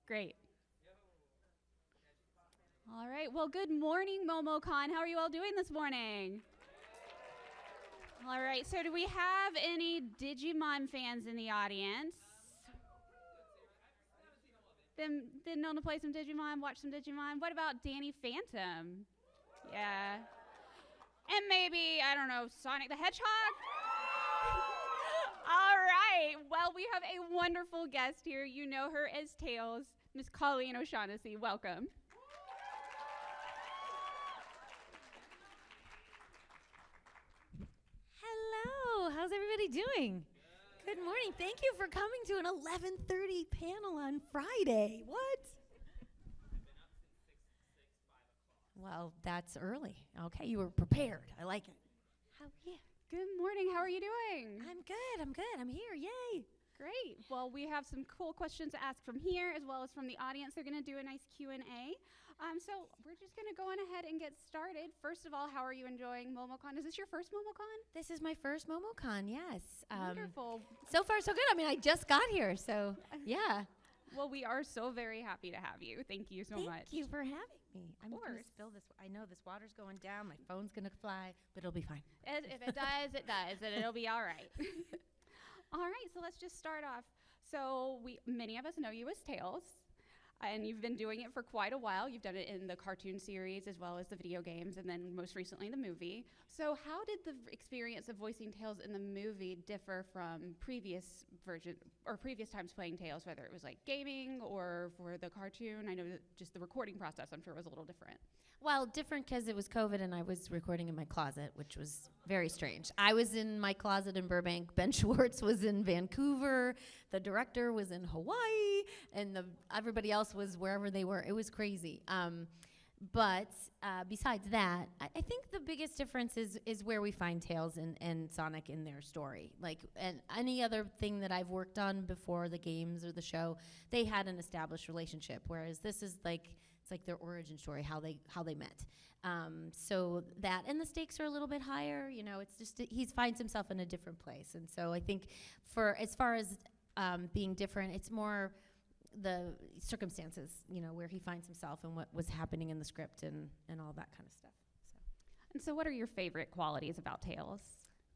Great. All right. Well, good morning, MomoCon. How are you all doing this morning? All right. So do we have any Digimon fans in the audience? Been known to play some Digimon, watch some Digimon. What about Danny Phantom? Yeah. And maybe, I don't know, Sonic the Hedgehog? All right. Well, we have a wonderful guest here. You know her as Tails, Miss Colleen O'Shaughnessey. Welcome. Hello. How's everybody doing? Good morning. Thank you for coming to an 11:30 panel on Friday. What? Well, that's early. Okay, you were prepared. I like it. Yeah. Good morning. How are you doing? I'm good. I'm here. Yay. Great. Well, we have some cool questions to ask from here as well as from the audience. They're going to do a nice Q&A. So we're just going to go on ahead and get started. First of all, how are you enjoying MomoCon? Is this your first MomoCon? This is my first MomoCon, yes. Wonderful. So far, so good. I mean, I just got here, so yeah. Well, we are so very happy to have you. Thank you so much. Thank you for having me. I'm course. going to spill this. I know this water's going down. My phone's going to fly, but it'll be fine. If it does, it does, and it'll be all right. All right, so let's just start off. So many of us know you as Tails, and you've been doing it for quite a while. You've done it in the cartoon series as well as the video games, and then most recently the movie. So how did the experience of voicing Tails in the movie differ from previous times playing Tails, whether it was like gaming or for the cartoon? I know that just the recording process, I'm sure, was a little different. Well, different because it was COVID and I was recording in my closet, which was very strange. I was in my closet in Burbank. Ben Schwartz was in Vancouver. The director was in Hawaii, and everybody else was wherever they were. It was crazy. But besides that, I think the biggest difference is where we find Tails and Sonic in their story. Like, and any other thing that I've worked on before the games or the show, they had an established relationship, whereas this is like, it's like their origin story, how they met. So that, and the stakes are a little bit higher. You know, it's just he finds himself in a different place, and so I think for as far as being different, it's more the circumstances, you know, where he finds himself and what was happening in the script and all that kind of stuff. And so, what are your favorite qualities about Tails?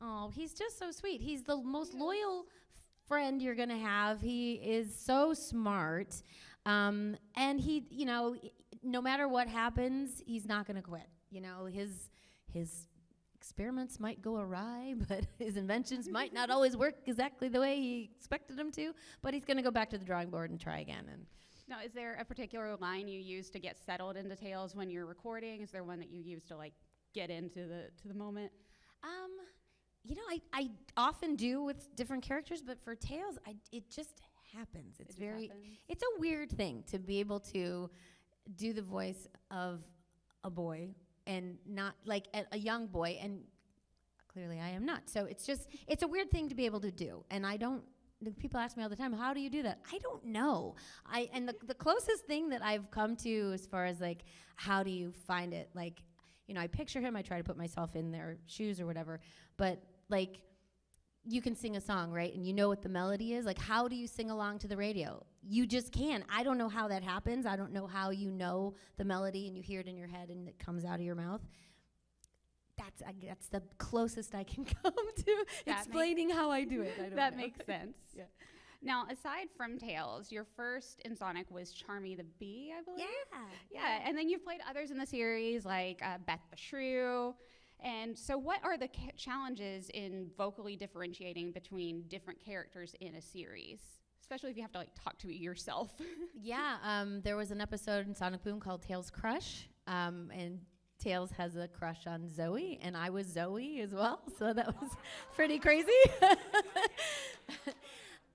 Oh, he's just so sweet. He's the most loyal friend you're gonna have. He is so smart. And he, you know, no matter what happens, he's not going to quit. You know, his experiments might go awry, but his inventions might not always work exactly the way he expected them to, but he's going to go back to the drawing board and try again. And now, is there a particular line you use to get settled into Tails when you're recording? Is there one that you use to like get into the moment? You know, I often do with different characters, but for Tails, it just happens. It's a weird thing to be able to do the voice of a boy and not like a young boy, and clearly I am not. So it's a weird thing to be able to do. And people ask me all the time, how do you do that? I don't know. And the closest thing that I've come to as far as like, how do you find it? Like, you know, I picture him, I try to put myself in their shoes or whatever, but like, you can sing a song, right? And you know what the melody is. Like, how do you sing along to the radio? You just can. I don't know how that happens. I don't know how you know the melody and you hear it in your head and it comes out of your mouth. That's the closest I can come to explaining how I do it. That makes sense. Yeah. Now, aside from Tails, your first in Sonic was Charmy the Bee, I believe. Yeah. And then you've played others in the series like Beth the Shrew. And so what are the challenges in vocally differentiating between different characters in a series, especially if you have to like talk to yourself? There was an episode in Sonic Boom called Tails Crush, and Tails has a crush on Zoe, and I was Zoe as well, so that was pretty crazy. So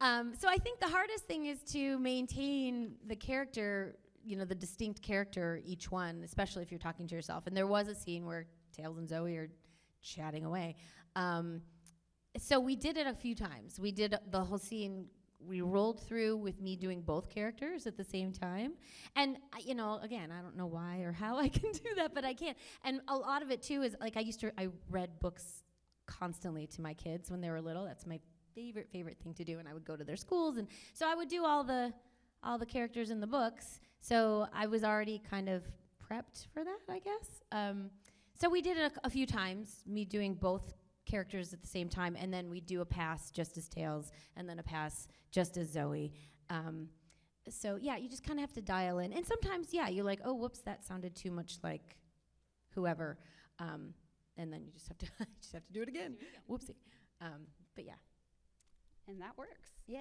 I think the hardest thing is to maintain the character, you know, the distinct character, each one, especially if you're talking to yourself. And there was a scene where Tails and Zoe are chatting away. So we did it a few times. We did the whole scene. We rolled through with me doing both characters at the same time. And, you know, again, I don't know why or how I can do that, but I can. And a lot of it, too, is like I read books constantly to my kids when they were little. That's my favorite thing to do. And I would go to their schools. And so I would do all the all the characters in the books, so I was already kind of prepped for that, I guess. So we did it a few times, me doing both characters at the same time, and then we do a pass just as Tails, and then a pass just as Zoe. So yeah, you just kind of have to dial in, and sometimes you're like, oh, whoops, that sounded too much like whoever, and then you just have to do it again. Whoopsie. But yeah. And that works. Yeah.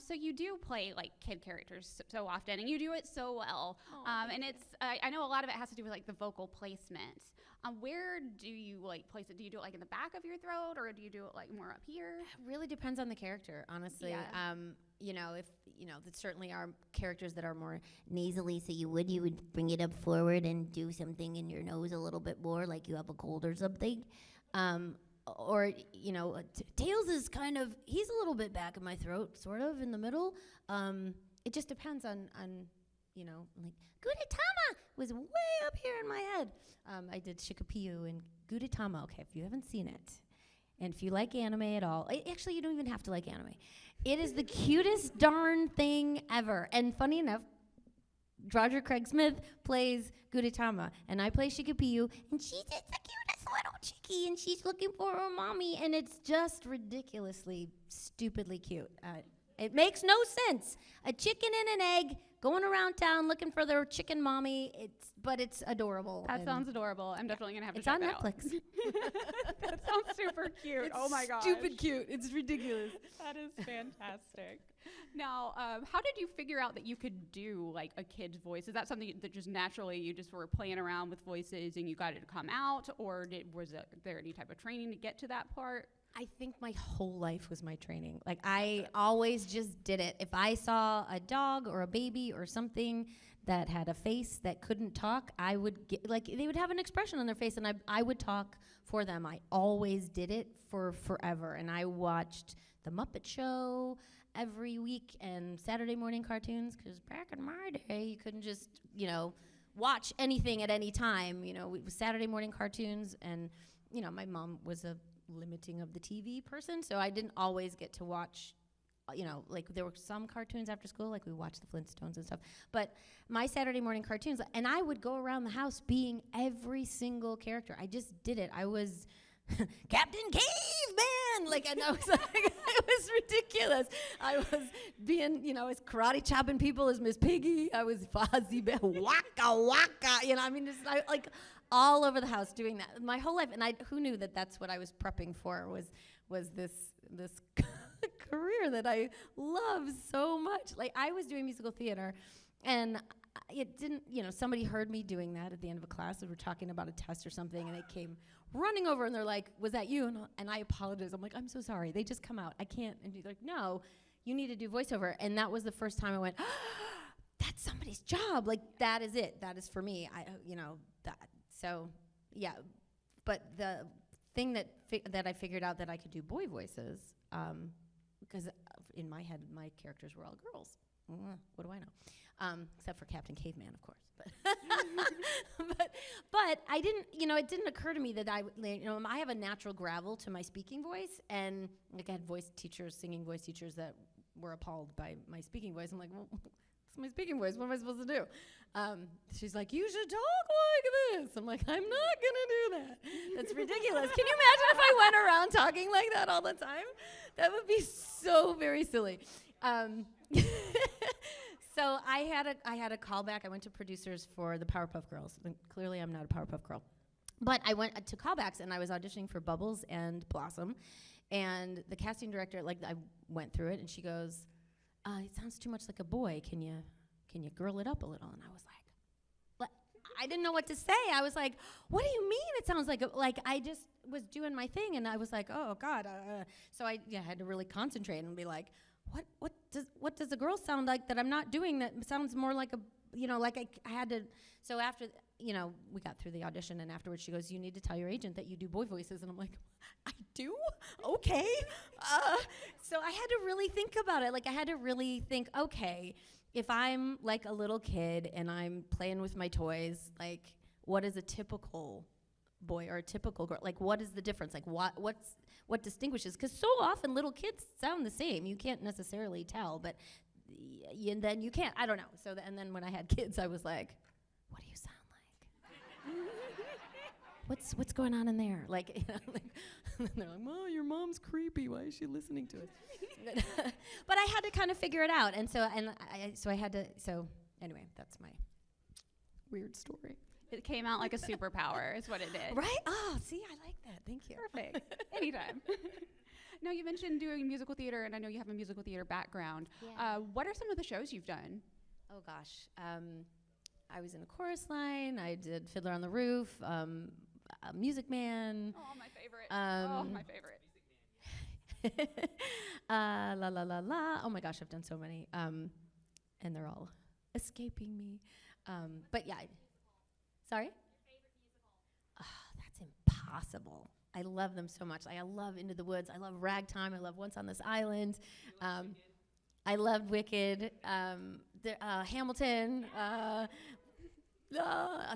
So you do play like kid characters so often, and you do it so well. And it's I know a lot of it has to do with like the vocal placement. Where do you like place it? Do you do it like in the back of your throat, or do you do it like more up here? It really depends on the character, honestly. Yeah. If there certainly are characters that are more nasally, so you would bring it up forward and do something in your nose a little bit more, like you have a cold or something. Tails is kind of, he's a little bit back in my throat, sort of in the middle. It just depends on like Gudetama was way up here in my head. I did Shikapiu and Gudetama. Okay, if you haven't seen it, and if you like anime at all, actually you don't even have to like anime. It is the cutest darn thing ever. And funny enough, Roger Craig Smith plays Gudetama, and I play Shikapiu, and she's just the cutest little chickie, and she's looking for her mommy, and it's just ridiculously, stupidly cute. It makes no sense. A chicken and an egg going around town looking for their chicken mommy. But it's adorable. That sounds adorable. I'm definitely gonna have to it's check on that Netflix. That sounds super cute. It's oh my gosh. stupid cute. It's ridiculous. That is fantastic. Now, how did you figure out that you could do like a kid's voice? Is that something that just naturally you just were playing around with voices and you got it to come out, or was there any type of training to get to that part? I think my whole life was my training. Like, I always just did it. If I saw a dog or a baby or something that had a face that couldn't talk, I would get, like, they would have an expression on their face, and I would talk for them. I always did it for forever. And I watched The Muppet Show every week and Saturday morning cartoons, because back in my day, you couldn't just, watch anything at any time. It was Saturday morning cartoons, and, my mom was a limiting of the TV person, so I didn't always get to watch, like there were some cartoons after school, like we watched the Flintstones and stuff, but my Saturday morning cartoons, and I would go around the house being every single character. I just did it. I was Captain Caveman, like, and I was like, it was ridiculous. I was being, I was karate chopping people as Miss Piggy. I was Fozzie Bear, waka waka, just like all over the house doing that my whole life. And who knew that that's what I was prepping for, was this career that I love so much. Like, I was doing musical theater, and it didn't, somebody heard me doing that at the end of a class. We were talking about a test or something, and they came running over, and they're like, was that you? And I apologized. I'm like, I'm so sorry. They just come out. I can't. And they're like, no, you need to do voiceover. And that was the first time I went, that's somebody's job. Like, that is it. That is for me. That. So, yeah. But the thing that I figured out that I could do boy voices, because in my head, my characters were all girls. What do I know? Except for Captain Caveman, of course. But I didn't, it didn't occur to me that I have a natural gravel to my speaking voice, and like I had singing voice teachers that were appalled by my speaking voice. I'm like, well, it's my speaking voice. What am I supposed to do? She's like, you should talk like this. I'm like, I'm not gonna do that. That's ridiculous. Can you imagine if I went around talking like that all the time? That would be so very silly. So I had a callback. I went to producers for the Powerpuff Girls. And clearly, I'm not a Powerpuff Girl, but I went to callbacks, and I was auditioning for Bubbles and Blossom, and the casting director, I went through it, and she goes, "It sounds too much like a boy. Can you girl it up a little?" And I was like, "What?" I didn't know what to say. I was like, "What do you mean? It sounds like I just was doing my thing," and I was like, "Oh God." So I had to really concentrate and be like, What does a girl sound like that I'm not doing that sounds more like I had to. So after, we got through the audition, and afterwards she goes, "You need to tell your agent that you do boy voices." And I'm like, I do? Okay. So I had to really think about it. Like, I had to really think, okay, if I'm like a little kid and I'm playing with my toys, like, what is a typical boy or a typical girl? Like, what is the difference? Like, what distinguishes? Because so often little kids sound the same. You can't necessarily tell, but and then you can't. I don't know. So and then when I had kids, I was like, what do you sound like? What's going on in there? Like, you know, like and they're like, "Oh, your mom's creepy. Why is she listening to us?" But I had to kind of figure it out, and so I had to. So anyway, that's my weird story. It came out like a superpower is what it did. Right? Oh, see, I like that. Thank you. Perfect. Anytime. Now, you mentioned doing musical theater, and I know you have a musical theater background. Yeah. What are some of the shows you've done? Oh, gosh. I was in a chorus line. I did Fiddler on the Roof, Music Man. Oh, my favorite. My favorite. La La La La. Oh, my gosh, I've done so many. And they're all escaping me. But, yeah. Sorry? Your favorite musical? Oh, that's impossible. I love them so much. I love Into the Woods. I love Ragtime. I love Once on This Island. I loved Wicked. Hamilton.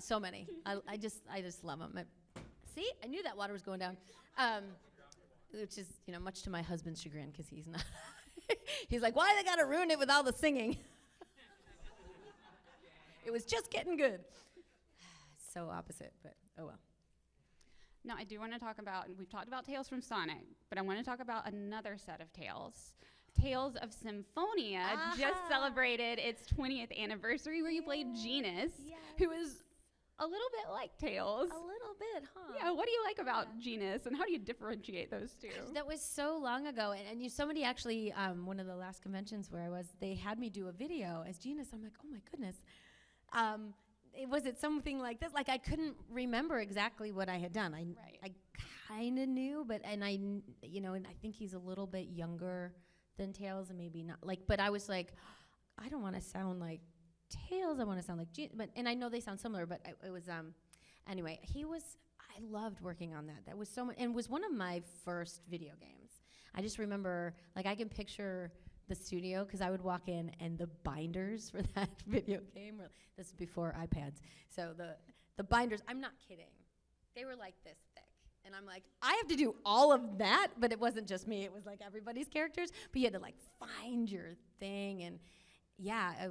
So many. I just love them. See, I knew that water was going down. Which is, much to my husband's chagrin, because he's not. He's like, why they gotta ruin it with all the singing? It was just getting good. So opposite, but oh well. Now, I do want to talk about, we've talked about Tales from Sonic, but I want to talk about another set of Tales. Tales of Symphonia just celebrated its 20th anniversary, where you played Genus, who is a little bit like Tales. A little bit, huh? Yeah, what do you like about Genus, and how do you differentiate those two? That was so long ago, and somebody actually, one of the last conventions where I was, they had me do a video as Genus. I'm like, oh my goodness. Was it something like this? Like, I couldn't remember exactly what I had done. I kind of knew, and I think he's a little bit younger than Tails, and maybe not. But I was like, I don't want to sound like Tails. I want to sound like and I know they sound similar, but it was anyway. I loved working on that. That was so much, and it was one of my first video games. I just remember, I can picture the studio, because I would walk in and the binders for that video game this is before iPads, so the binders, I'm not kidding, they were like this thick, and I'm like, I have to do all of that, but it wasn't just me, it was like everybody's characters, but you had to find your thing, and yeah, it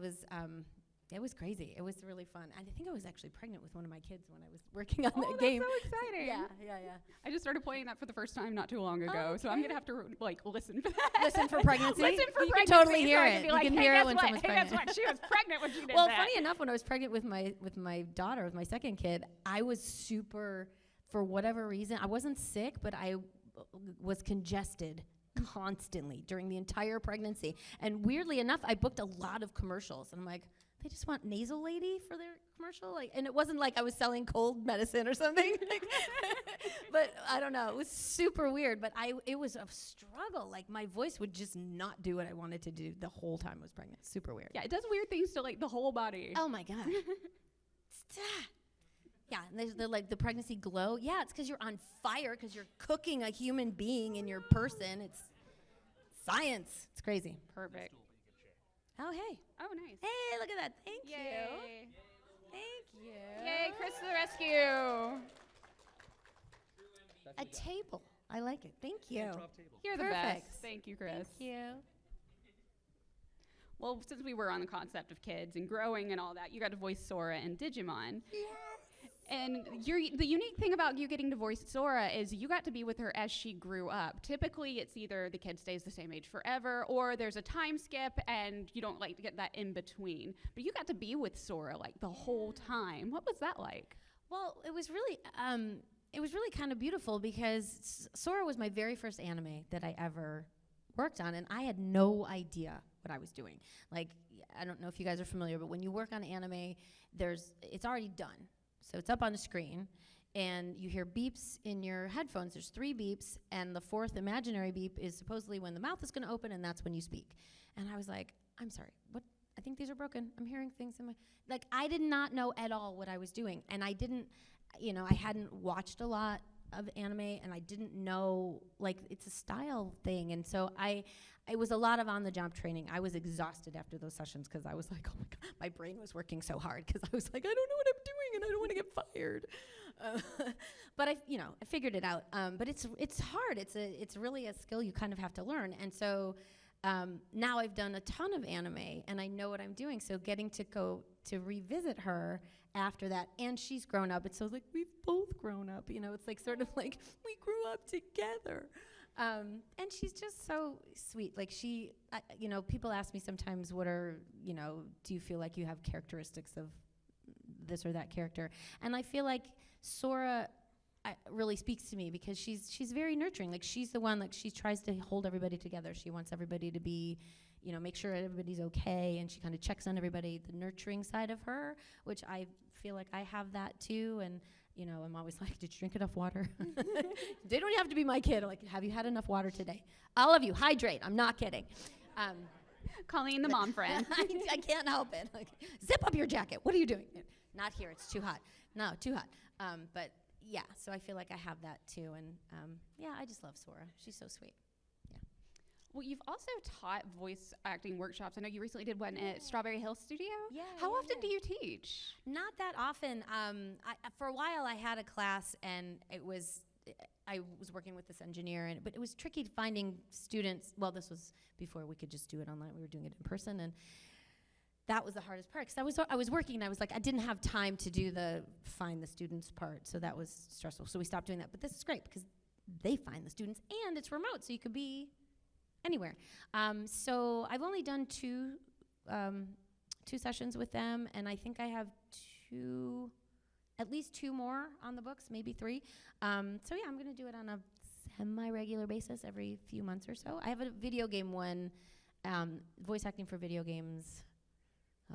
was crazy. It was really fun. I think I was actually pregnant with one of my kids when I was working on that game. Oh, that's so exciting. Yeah. I just started playing that for the first time not too long ago, so I'm going to have to listen for that. Listen for pregnancy? Listen for you pregnancy. Can totally hear so it. You can hear it when someone's pregnant. Guess what? She was pregnant when she did well, that. Funny enough, when I was pregnant with my daughter, with my second kid, I was super, for whatever reason, I wasn't sick, but I was congested constantly during the entire pregnancy. And weirdly enough, I booked a lot of commercials, and I'm like, they just want nasal lady for their commercial, and it wasn't like I was selling cold medicine or something. But I don't know, it was super weird. But it was a struggle. My voice would just not do what I wanted to do the whole time I was pregnant. Super weird. Yeah, it does weird things to the whole body. Oh my god. Yeah, and they're like the pregnancy glow. Yeah, it's because you're on fire, because you're cooking a human being in your person. It's science. It's crazy. Perfect. Oh, hey. Oh, nice. Hey, look at that. Thank Yay. you. Thank you. Yay, Chris to the rescue. A table. I like it. Thank you. You're the Perfect. best. Thank you, Chris. Thank you. Well, since we were on the concept of kids and growing and all that, you got to voice Sora in Digimon. Yes. And the unique thing about you getting to voice Sora is you got to be with her as she grew up. Typically, it's either the kid stays the same age forever, or there's a time skip and you don't get that in between. But you got to be with Sora the whole time. What was that like? Well, it was really kind of beautiful, because Sora was my very first anime that I ever worked on, and I had no idea what I was doing. I don't know if you guys are familiar, but when you work on anime, it's already done. So it's up on the screen, and you hear beeps in your headphones. There's 3 beeps, and the 4th imaginary beep is supposedly when the mouth is going to open, and that's when you speak. And I was like, I'm sorry, what? I think these are broken. I'm hearing things in my... I did not know at all what I was doing, and I didn't, I hadn't watched a lot of anime, and I didn't know, it's a style thing, and so it was a lot of on-the-job training. I was exhausted after those sessions, because I was like, oh my God, my brain was working so hard, because I was like, I don't know what I'm doing, and I don't want to get fired. But I figured it out. But it's hard. It's really a skill you kind of have to learn. And so now I've done a ton of anime, and I know what I'm doing. So getting to go to revisit her after that, and she's grown up. It's so like we've both grown up. You know, it's like sort of like we grew up together. And she's just so sweet. Like you know, people ask me sometimes, what are, you know, do you feel like you have characteristics of this or that character? And I feel like Sora really speaks to me because she's very nurturing. Like she's the one, like she tries to hold everybody together. She wants everybody to be, you know, make sure everybody's okay, and she kind of checks on everybody, the nurturing side of her, which I feel like I have that too. And you know, I'm always like, did you drink enough water? They don't have to be my kid. I'm like, have you had enough water today? All of you, hydrate. I'm not kidding. Colleen, the mom friend. I can't help it. Like, zip up your jacket. What are you doing? Not here. It's too hot. No, too hot. But yeah, so I feel like I have that too. And yeah, I just love Sora. She's so sweet. Well, you've also taught voice acting workshops. I know you recently did one at Strawberry Hill Studio. Yeah. How often do you teach? Not that often. For a while, I had a class, and I was working with this engineer, but it was tricky finding students. Well, this was before we could just do it online. We were doing it in person, and that was the hardest part because I was working, and I was like, I didn't have time to do the find the students part, so that was stressful. So we stopped doing that. But this is great because they find the students, and it's remote, so you could be anywhere. So I've only done two sessions with them, and I think I have at least two more on the books, maybe three. So yeah, I'm gonna do it on a semi-regular basis every few months or so. I have a video game one, voice acting for video games.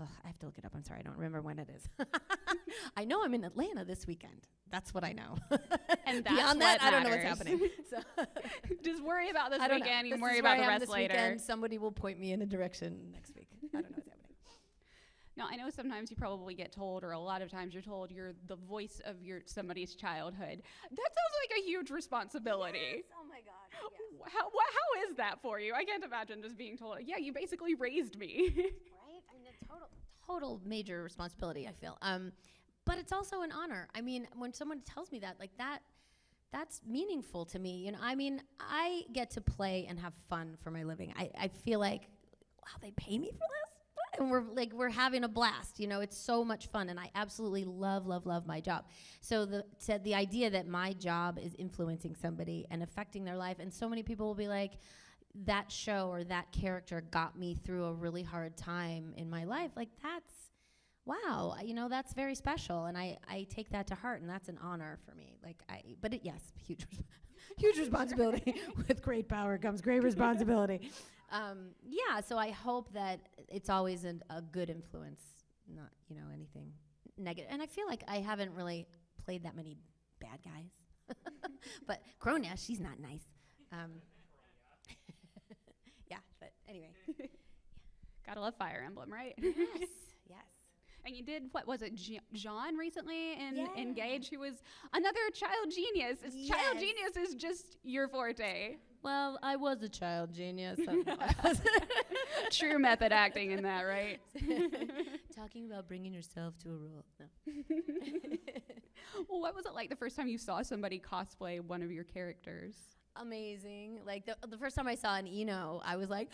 Ugh, I have to look it up. I'm sorry, I don't remember when it is. I know I'm in Atlanta this weekend. That's what I know. And that's beyond that, I don't know what's happening. So just worry about this weekend. You can worry is about where the I am rest this later. Weekend. Somebody will point me in a direction next week. I don't know what's happening. Now, I know sometimes you probably get told, or a lot of times you're told, you're the voice of somebody's childhood. That sounds like a huge responsibility. Yes. Oh my God. Yes. How is that for you? I can't imagine just being told, yeah, you basically raised me. Right? I mean, a total major responsibility, I feel. But it's also an honor. I mean, when someone tells me that, like that's meaningful to me. You know, I mean, I get to play and have fun for my living. I feel like, wow, they pay me for this? And we're having a blast. You know, it's so much fun, and I absolutely love my job. So the idea that my job is influencing somebody and affecting their life, and so many people will be like, that show or that character got me through a really hard time in my life. Like that's, wow, you know, that's very special, and I take that to heart, and that's an honor for me. Yes, huge responsibility. With great power comes great responsibility. Yeah, so I hope that it's always a good influence, not, you know, anything negative. And I feel like I haven't really played that many bad guys. But Kronia, she's not nice. Yeah, but anyway. Gotta love Fire Emblem, right? Yes. And you did, what was it, Jean recently in Yeah. Engage, who was another child genius. Child genius is just your forte. Well, I was a child genius. True method acting in that, right? Talking about bringing yourself to a role. No. Well, what was it like the first time you saw somebody cosplay one of your characters? Amazing. Like the first time I saw an Eno, I was like,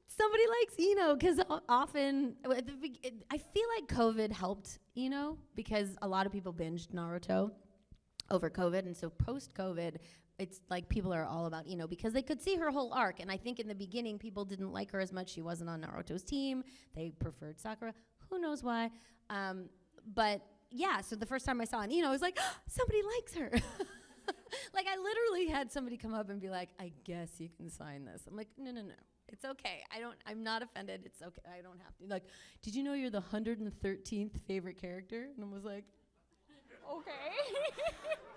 somebody likes Eno, because often I feel like COVID helped Eno because a lot of people binged Naruto over COVID, and so post-COVID, it's like people are all about Eno because they could see her whole arc, and I think in the beginning people didn't like her as much. She wasn't on Naruto's team. They preferred Sakura. Who knows why? But yeah, so the first time I saw an Eno, I was like, somebody likes her. Like I literally had somebody come up and be like, I guess you can sign this. I'm like, no. It's okay. I'm not offended. It's okay. I don't have to. Like, did you know you're the 113th favorite character? And I was like, okay.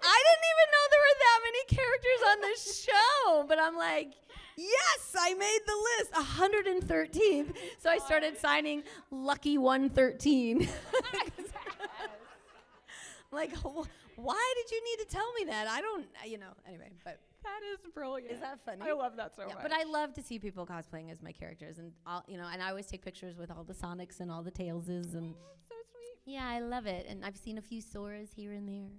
I didn't even know there were that many characters on this show. But I'm like, yes, I made the list. 113th. So I started signing Lucky 113. Like, why did you need to tell me that? I don't, anyway, but. That is brilliant. Is that funny? I love that so much. But I love to see people cosplaying as my characters, and and I always take pictures with all the Sonics and all the Tailses, and so sweet. Yeah, I love it. And I've seen a few Soras here and there.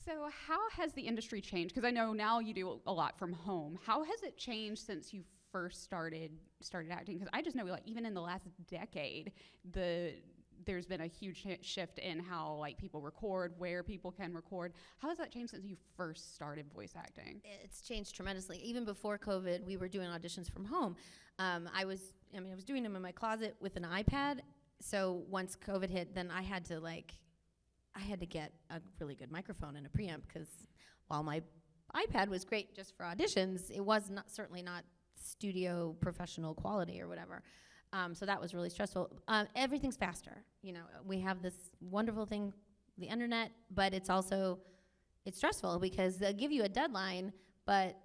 So how has the industry changed? Because I know now you do a lot from home. How has it changed since you first started acting? Because I just know, like, even in the last decade, there's been a huge shift in how, like, people record, where people can record. How has that changed since you first started voice acting? It's changed tremendously. Even before COVID, we were doing auditions from home. I was doing them in my closet with an iPad. So once COVID hit, then I had to get a really good microphone and a preamp, because while my iPad was great just for auditions, it was certainly not studio professional quality or whatever. So that was really stressful. Everything's faster. You know, we have this wonderful thing, the internet, but it's stressful because they'll give you a deadline, but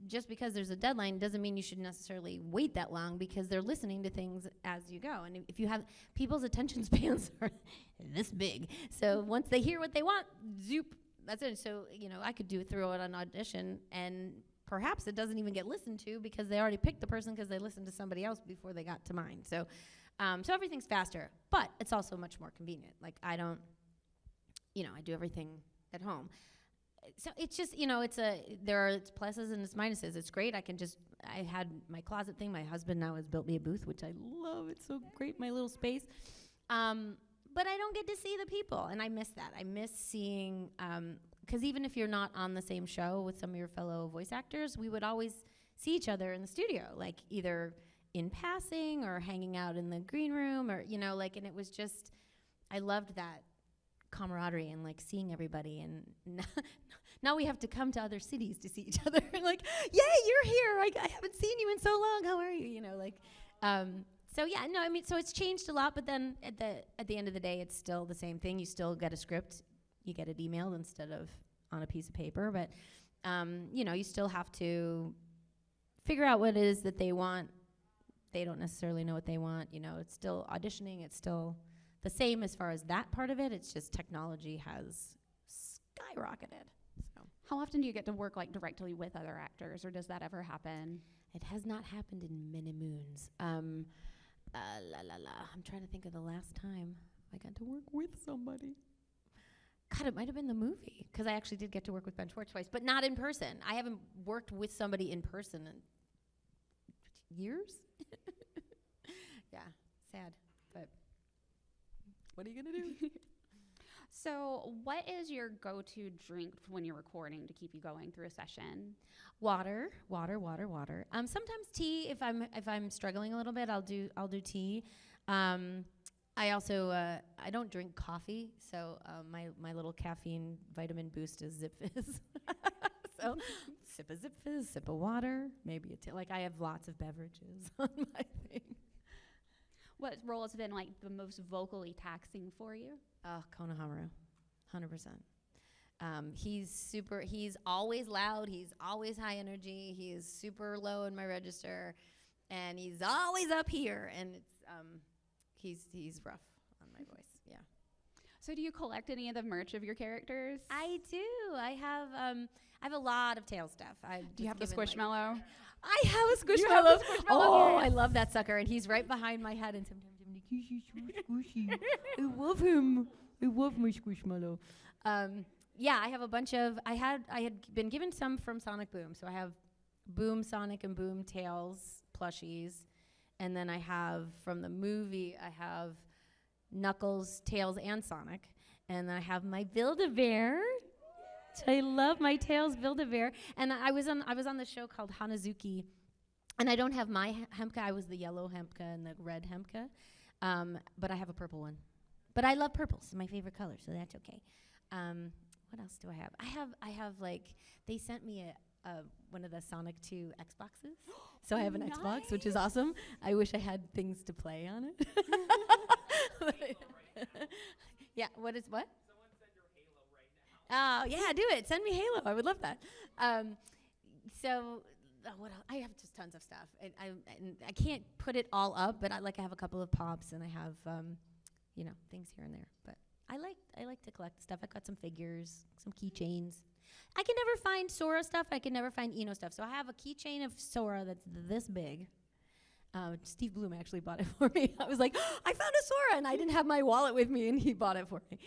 just because there's a deadline doesn't mean you should necessarily wait that long, because they're listening to things as you go. And if you have people's attention spans are this big, so once they hear what they want, zoop, that's it. So, you know, I could throw it on audition, and perhaps it doesn't even get listened to because they already picked the person because they listened to somebody else before they got to mine. So, so everything's faster, but it's also much more convenient. Like, I do everything at home. So it's just, you know, there are its pluses and its minuses. It's great. I had my closet thing. My husband now has built me a booth, which I love. It's so great, my little space. But I don't get to see the people, and I miss that. I miss seeing, because even if you're not on the same show with some of your fellow voice actors, we would always see each other in the studio, like either in passing or hanging out in the green room, or, you know, like, and it was just, I loved that camaraderie and, like, seeing everybody. And now we have to come to other cities to see each other. Like, yay, you're here. I haven't seen you in so long. How are you? You know, like, so yeah, no, I mean, so it's changed a lot, but then at the end of the day, it's still the same thing. You still get a script. You get it emailed instead of on a piece of paper, but, you know, you still have to figure out what it is that they want. They don't necessarily know what they want. You know, it's still auditioning. It's still the same as far as that part of it. It's just technology has skyrocketed. So, how often do you get to work, like, directly with other actors, or does that ever happen? It has not happened in many moons. I'm trying to think of the last time I got to work with somebody. God, it might have been the movie, because I actually did get to work with Ben Schwartz twice, but not in person. I haven't worked with somebody in person in years. Yeah, sad, but what are you gonna do? So, what is your go-to drink when you're recording to keep you going through a session? Water. Sometimes tea. If I'm struggling a little bit, I'll do tea. I also I don't drink coffee, so my little caffeine vitamin boost is Zip Fizz. So sip of Zip Fizz, sip of water, maybe a tea. Like, I have lots of beverages on my thing. What role has been, like, the most vocally taxing for you? Konohamaru, 100%. He's always loud, he's always high energy, he is super low in my register, and he's always up here, and it's he's rough on my voice, yeah. So do you collect any of the merch of your characters? I do. I have a lot of tail stuff. Do you have the Squishmallow? I have a Squishmallow. Oh, I love that sucker, and he's right behind my head, and sometimes I'm like, he's so squishy. I love him. I love my Squishmallow. Yeah, I have a bunch of, I had been given some from Sonic Boom, so I have Boom Sonic and Boom Tails plushies, and then I have, from the movie, I have Knuckles, Tails, and Sonic, and then I have my Build-A-Bear. I love my Tails Build-A-Bear, and I was on the show called Hanazuki, and I don't have my Hemka. I was the yellow Hemka and the red Hemka, but I have a purple one. But I love purple. It's my favorite color, so that's okay. What else do I have? I have like, they sent me one of the Sonic 2 Xboxes, so I have an Xbox, which is awesome. I wish I had things to play on it. Yeah. What? Oh, yeah, do it. Send me Halo. I would love that. What else? I have just tons of stuff. And I can't put it all up, but I have a couple of pops, and I have, things here and there. But I like to collect stuff. I got some figures, some keychains. I can never find Sora stuff. I can never find Eno stuff. So I have a keychain of Sora that's this big. Steve Bloom actually bought it for me. I was like, I found a Sora, and I didn't have my wallet with me, and he bought it for me.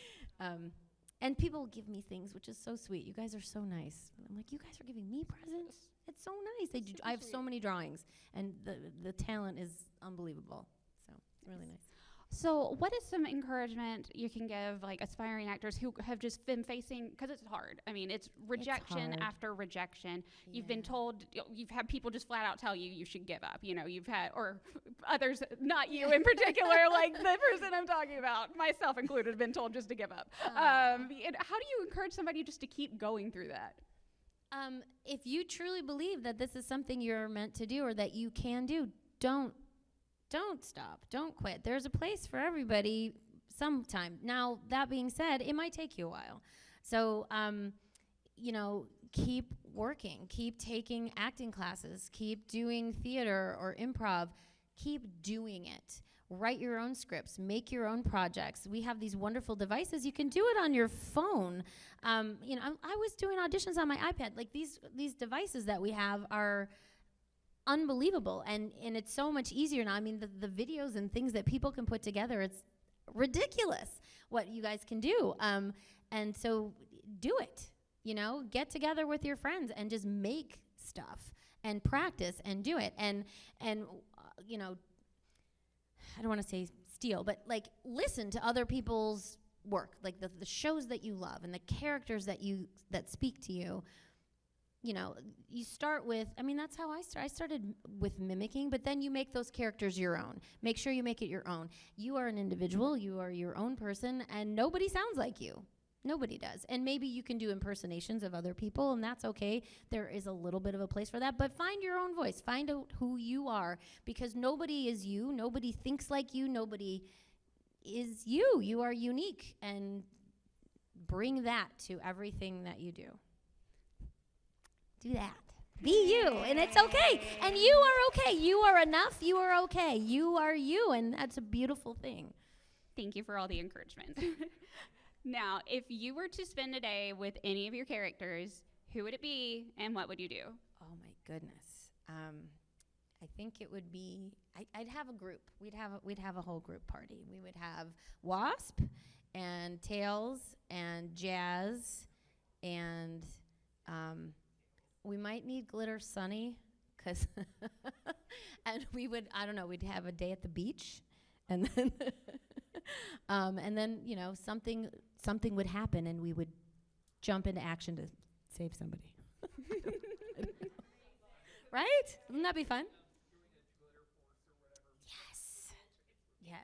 And people give me things, which is so sweet. You guys are so nice. I'm like, you guys are giving me presents? It's so nice. I have so many drawings, and the talent is unbelievable. So it's really nice. So what is some encouragement you can give like aspiring actors who have just been facing, because it's hard. I mean, it's rejection after rejection. Yeah. You've been told, you've had people just flat out tell you should give up. You know, you've had, or others, not you in particular, like the person I'm talking about, myself included, have been told just to give up. How do you encourage somebody just to keep going through that? If you truly believe that this is something you're meant to do or that you can do, don't stop. Don't quit. There's a place for everybody sometime. Now, that being said, it might take you a while. So, keep working. Keep taking acting classes. Keep doing theater or improv. Keep doing it. Write your own scripts. Make your own projects. We have these wonderful devices. You can do it on your phone. I was doing auditions on my iPad. Like, these devices that we have are unbelievable, and it's so much easier now. I mean, the videos and things that people can put together, it's ridiculous what you guys can do. And so do it. Get together with your friends and just make stuff and practice and do it. And I don't want to say steal, but like listen to other people's work, like the shows that you love and the characters that speak to you. You start with, that's how I started. I started with mimicking, but then you make those characters your own. Make sure you make it your own. You are an individual, you are your own person, and nobody sounds like you. Nobody does. And maybe you can do impersonations of other people, and that's okay. There is a little bit of a place for that, but find your own voice. Find out who you are, because nobody is you. Nobody thinks like you. Nobody is you. You are unique, and bring that to everything that you do. Do that. Be you, and it's okay. And you are okay. You are enough. You are okay. You are you, and that's a beautiful thing. Thank you for all the encouragement. Now, if you were to spend a day with any of your characters, who would it be, and what would you do? Oh my goodness. I think it would be. I'd have a group. We'd have a whole group party. We would have Wasp, and Tails, and Jazz, and. We might need Glitter Sunny, and we'd have a day at the beach, and then, something would happen, and we would jump into action to save somebody. Right? Wouldn't that be fun? Yes.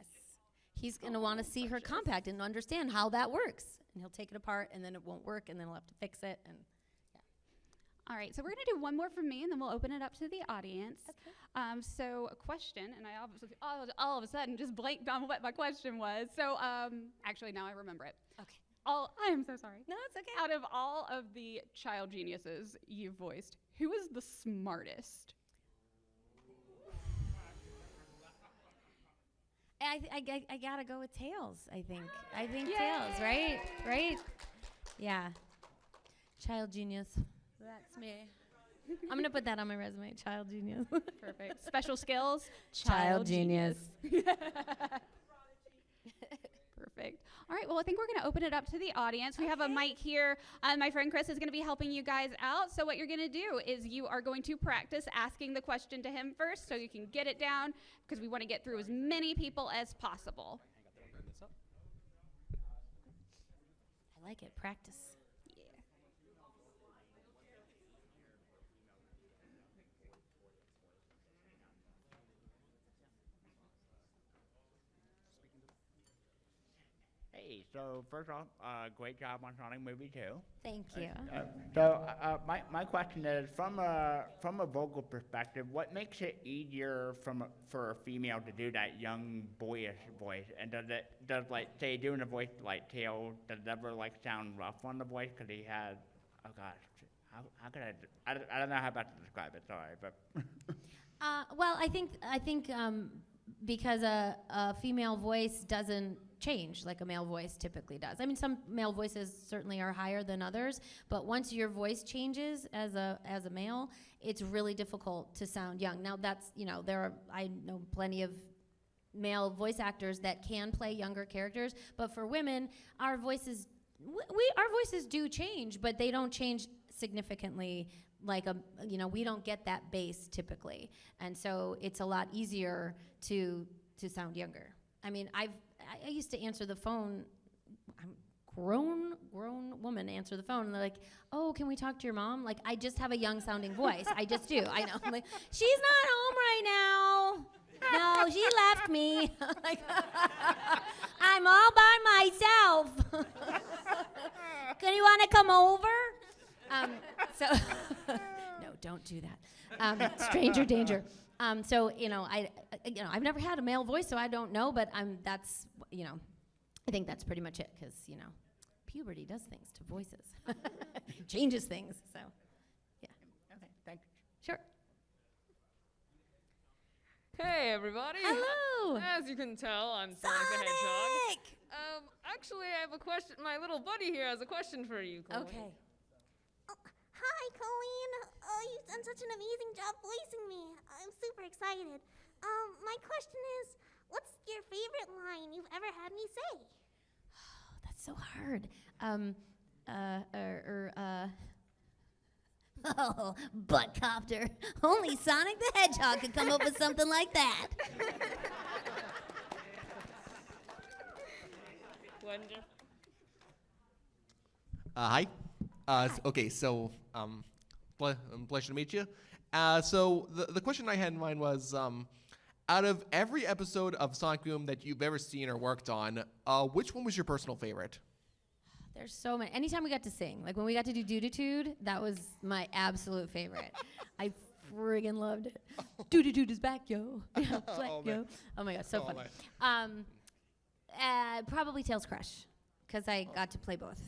He's going to want to see her compact and understand how that works, and he'll take it apart, and then it won't work, and then he'll have to fix it, and. All right, so we're going to do one more from me, and then we'll open it up to the audience. Okay. So a question, and I obviously all of a sudden just blanked on what my question was. So actually, now I remember it. Okay. I am so sorry. No, it's okay. Out of all of the child geniuses you've voiced, who is the smartest? I gotta go with Tails, I think. I think Tails, right? Right? Yeah. Child genius. That's me. I'm going to put that on my resume. Child genius. Perfect. Special skills? Child genius. Perfect. All right. Well, I think we're going to open it up to the audience. We have a mic here. My friend Chris is going to be helping you guys out. So what you're going to do is you are going to practice asking the question to him first so you can get it down, because we want to get through as many people as possible. I like it. Practice. Hey, so first off, great job on Sonic movie 2. Thank you. My question is, from a vocal perspective, what makes it easier for a female to do that young boyish voice? And does say doing a voice like Tail, does it ever sound rough on the voice? Because he had, oh gosh, how could I don't know how best to describe it. Sorry, but. Well, I think because a female voice doesn't change like a male voice typically does. I mean, some male voices certainly are higher than others, but once your voice changes as a male, it's really difficult to sound young. Now that's, I know plenty of male voice actors that can play younger characters, but for women, our voices our voices do change, but they don't change significantly. Like we don't get that bass typically, and so it's a lot easier to sound younger. I mean, I used to answer the phone. I'm grown woman answer the phone, and they're like, "Oh, can we talk to your mom?" Like, I just have a young sounding voice. I just do. I know. I'm like, she's not home right now. No, she left me. Like, I'm all by myself. Do you want to come over? No, don't do that. Stranger danger. So I've never had a male voice, so I don't know. But that's I think that's pretty much it, because puberty does things to voices, changes things. So yeah. Okay, thank you. Sure. Hey, everybody. Hello. As you can tell, I'm Sonic the Hedgehog. Actually, I have a question. My little buddy here has a question for you, Colleen. Okay. Hi, Colleen. You've done such an amazing job voicing me. I'm super excited. My question is, what's your favorite line you've ever had me say? Oh, that's so hard. Oh, butt copter. Only Sonic the Hedgehog could come up with something like that. Wonderful. Hi. Okay, so pleasure to meet you. So the question I had in mind was, out of every episode of Sonic Boom that you've ever seen or worked on, which one was your personal favorite? There's so many. Anytime we got to sing, like when we got to do Doo-Doo-Tude, that was my absolute favorite. I friggin' loved it. Doo-Doo-Tude is back, yo. Flat, yo. Oh my God, so funny. Probably Tails Crush, because I got to play both.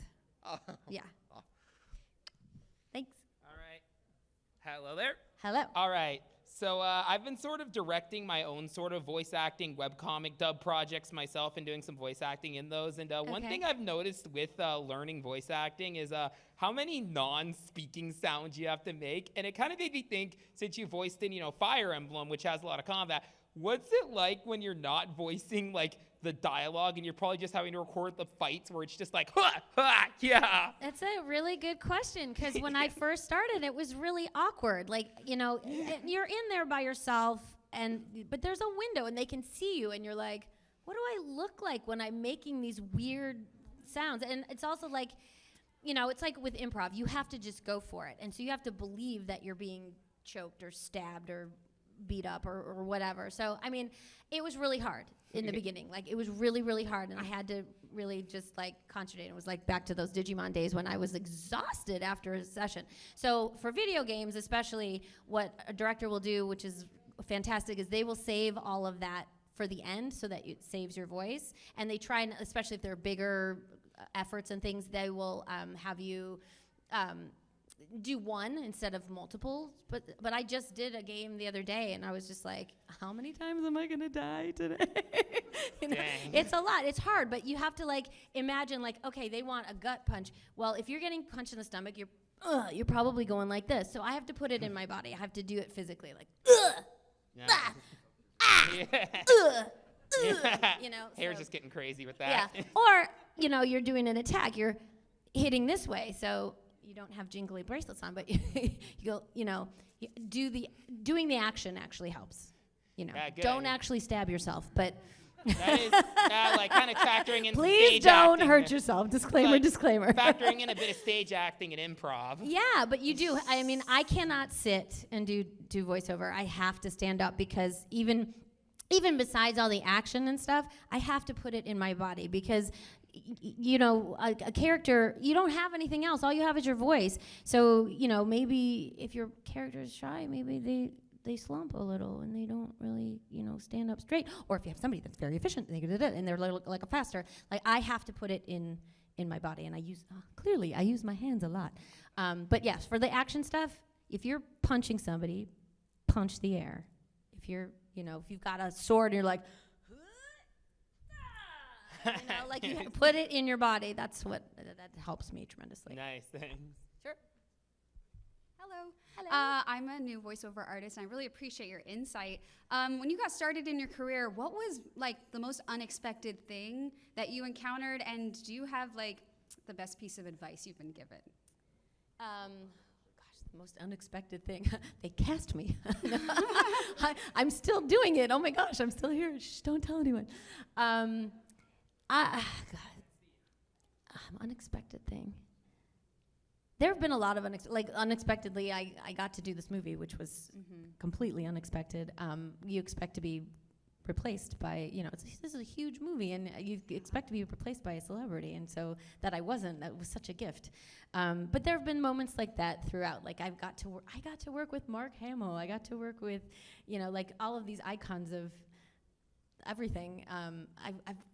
Yeah. Thanks. All right. Hello there. Hello. All right. So I've been sort of directing my own sort of voice acting webcomic dub projects myself and doing some voice acting in those. And one thing I've noticed with learning voice acting is how many non-speaking sounds you have to make. And it kind of made me think, since you voiced in, Fire Emblem, which has a lot of combat, what's it like when you're not voicing like the dialogue and you're probably just having to record the fights where it's just like, ha, ha, yeah. That's a really good question, because when I first started, it was really awkward. Like, you're in there by yourself, but there's a window and they can see you, and you're like, what do I look like when I'm making these weird sounds? And it's also like, it's like with improv, you have to just go for it. And so you have to believe that you're being choked or stabbed or beat up or whatever. So, I mean, it was really hard in the beginning. Like, it was really, really hard, and I had to really just like concentrate. It was like back to those Digimon days when I was exhausted after a session. So for video games, especially, what a director will do, which is fantastic, is they will save all of that for the end so that it saves your voice. And they try, and especially if they're bigger efforts and things, they will have you do one instead of multiple. But I just did a game the other day, and I was just like, how many times am I gonna die today? It's a lot. It's hard, but you have to like imagine, like, okay, they want a gut punch. Well, if you're getting punched in the stomach, you're probably going like this. So I have to put it in my body. I have to do it physically, like Hair's so just getting crazy with that. Yeah. Or you're doing an attack. You're hitting this way, so you don't have jingly bracelets on, but doing the action actually helps. Don't actually stab yourself, but that is like kind of factoring in please stage don't acting. hurt yourself. Disclaimer, discllaimer. Factoring in a bit of stage acting and improv. Yeah, but you do. I mean, I cannot sit and do voiceover. I have to stand up, because even besides all the action and stuff, I have to put it in my body, because a character, you don't have anything else. All you have is your voice. So, maybe if your character is shy, maybe they slump a little and they don't really, stand up straight. Or if you have somebody that's very efficient and they're like a faster, like, I have to put it in my body. And I use my hands a lot. But yes, for the action stuff, if you're punching somebody, punch the air. If you're, if you've got a sword and you're like, like, you put it in your body. That helps me tremendously. Nice, thanks. Sure. Hello. Hello. I'm a new voiceover artist, and I really appreciate your insight. When you got started in your career, what was like the most unexpected thing that you encountered, and do you have like the best piece of advice you've been given? Gosh, the most unexpected thing. They cast me. I'm still doing it. Oh my gosh, I'm still here. Shh, don't tell anyone. Unexpected thing. There have been a lot of unexpectedly, I got to do this movie, which was completely unexpected. You expect to be replaced by, this is a huge movie, and you expect to be replaced by a celebrity, and so that I wasn't. That was such a gift. But there have been moments like that throughout. Like I got to work with Mark Hamill. I got to work with, all of these icons of everything.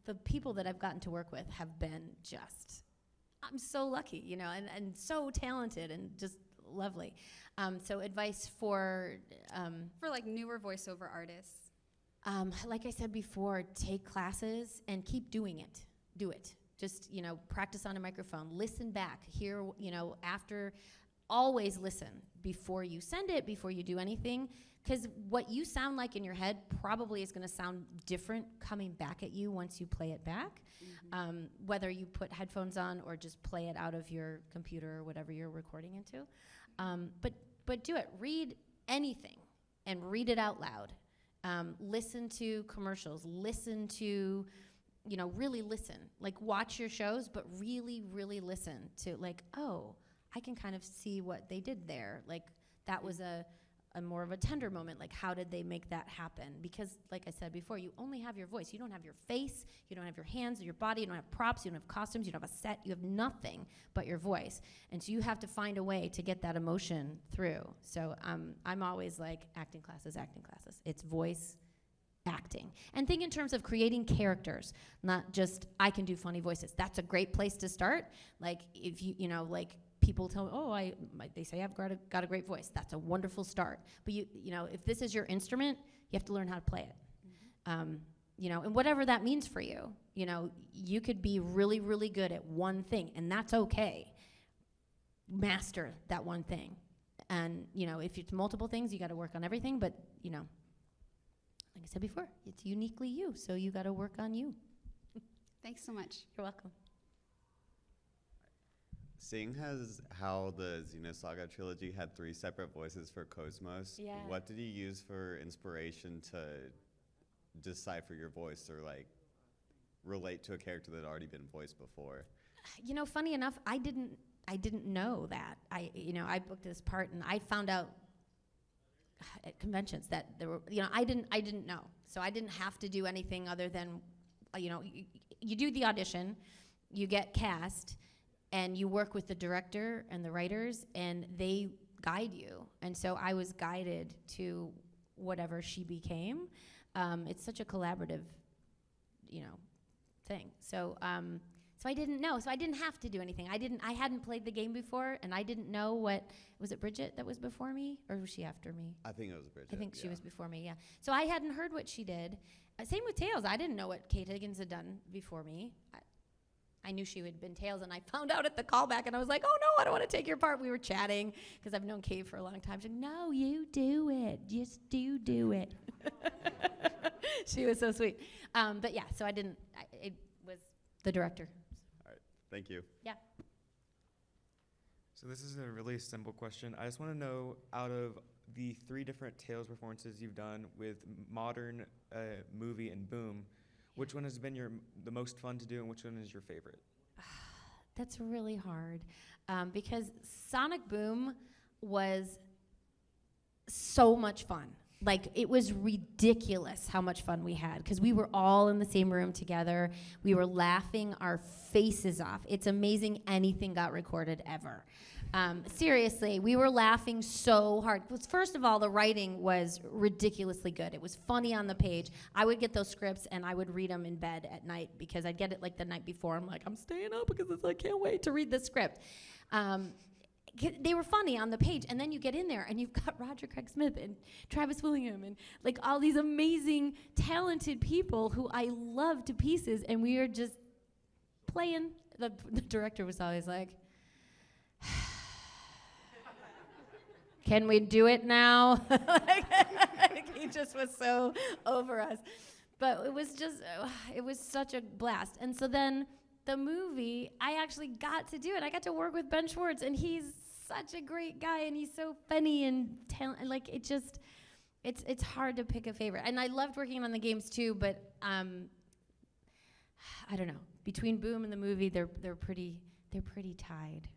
The people that I've gotten to work with have been just. I'm so lucky, and so talented and just lovely. So advice for like newer voiceover artists. Like I said before, take classes and keep doing it. Do it. Just, practice on a microphone. Listen back. Hear, after. Always listen before you send it, before you do anything. Because what you sound like in your head probably is going to sound different coming back at you once you play it back. Whether you put headphones on or just play it out of your computer or whatever you're recording into. But do it. Read anything and read it out loud. Listen to commercials. Listen to, really listen. Like watch your shows, but really, really listen to I can kind of see what they did there. Like that was a more of a tender moment. Like how did they make that happen? Because like I said before, you only have your voice. You don't have your face. You don't have your hands or your body. You don't have props. You don't have costumes. You don't have a set. You have nothing but your voice. And so you have to find a way to get that emotion through. So I'm always like acting classes. It's voice acting. And think in terms of creating characters, not just I can do funny voices. That's a great place to start. Like if people tell me, they say I've got a great voice. That's a wonderful start. But if this is your instrument, you have to learn how to play it. And whatever that means for you, you could be really, really good at one thing, and that's okay. Master that one thing. And, if it's multiple things, you got to work on everything. But, like I said before, it's uniquely you, so you got to work on you. Thanks so much. You're welcome. Seeing as how the Xenosaga trilogy had 3 separate voices for Cosmos, what did you use for inspiration to decipher your voice or relate to a character that had already been voiced before? Funny enough, I didn't know that. I booked this part and I found out at conventions that there were, I didn't know. So I didn't have to do anything other than, you do the audition, you get cast, and you work with the director and the writers, and they guide you. And so I was guided to whatever she became. It's such a collaborative, thing. So I didn't know. So I didn't have to do anything. I hadn't played the game before, and I didn't know was it Bridget that was before me, or was she after me? I think it was Bridget. I think she was before me, yeah. So I hadn't heard what she did. Same with Tails. I didn't know what Kate Higgins had done before me. I knew she had been Tails, and I found out at the callback, and I was like, oh, no, I don't want to take your part. We were chatting, because I've known Kate for a long time. She's like, no, you do it. Just do it. She was so sweet. But, yeah, so it was the director. All right. Thank you. Yeah. So this is a really simple question. I just want to know, out of the 3 different Tales performances you've done with modern, movie, and Boom, which one has been the most fun to do, and which one is your favorite? That's really hard, because Sonic Boom was so much fun. Like, it was ridiculous how much fun we had, because we were all in the same room together. We were laughing our faces off. It's amazing anything got recorded ever. Seriously, we were laughing so hard. First of all, the writing was ridiculously good. It was funny on the page. I would get those scripts and I would read them in bed at night, because I'd get it like the night before. I'm like, I'm staying up because I can't wait to read the script. They were funny on the page, and then you get in there and you've got Roger Craig Smith and Travis Willingham and like all these amazing, talented people who I love to pieces, and we are just playing. The director was always like, can we do it now? He just was so over us. But it was such a blast. And so then the movie, I actually got to do it. I got to work with Ben Schwartz, and he's such a great guy, and he's so funny and like it just, it's hard to pick a favorite. And I loved working on the games too, but I don't know. Between Boom and the movie, they're pretty tied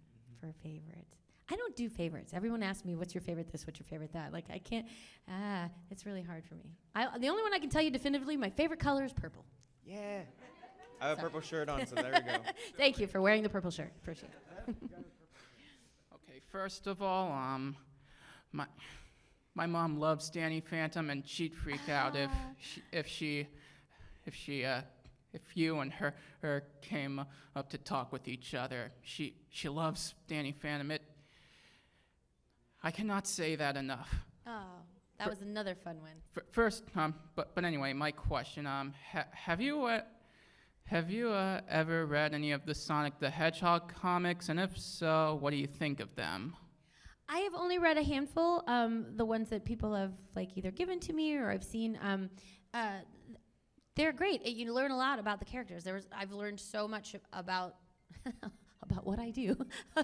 for favorites. I don't do favorites. Everyone asks me, what's your favorite this, what's your favorite that? Like, I can't, it's really hard for me. The only one I can tell you definitively, my favorite color is purple. Yeah. I have a purple shirt on, so there we go. Thank you for wearing the purple shirt. Appreciate it. Okay, first of all, my mom loves Danny Phantom, and she'd freak out if you and her came up to talk with each other. She loves Danny Phantom. I cannot say that enough. Oh, that was another fun one. First, but anyway, my question, have you ever read any of the Sonic the Hedgehog comics? And if so, what do you think of them? I have only read a handful, the ones that people have like either given to me or I've seen. They're great. You learn a lot about the characters. I've learned so much about about what I do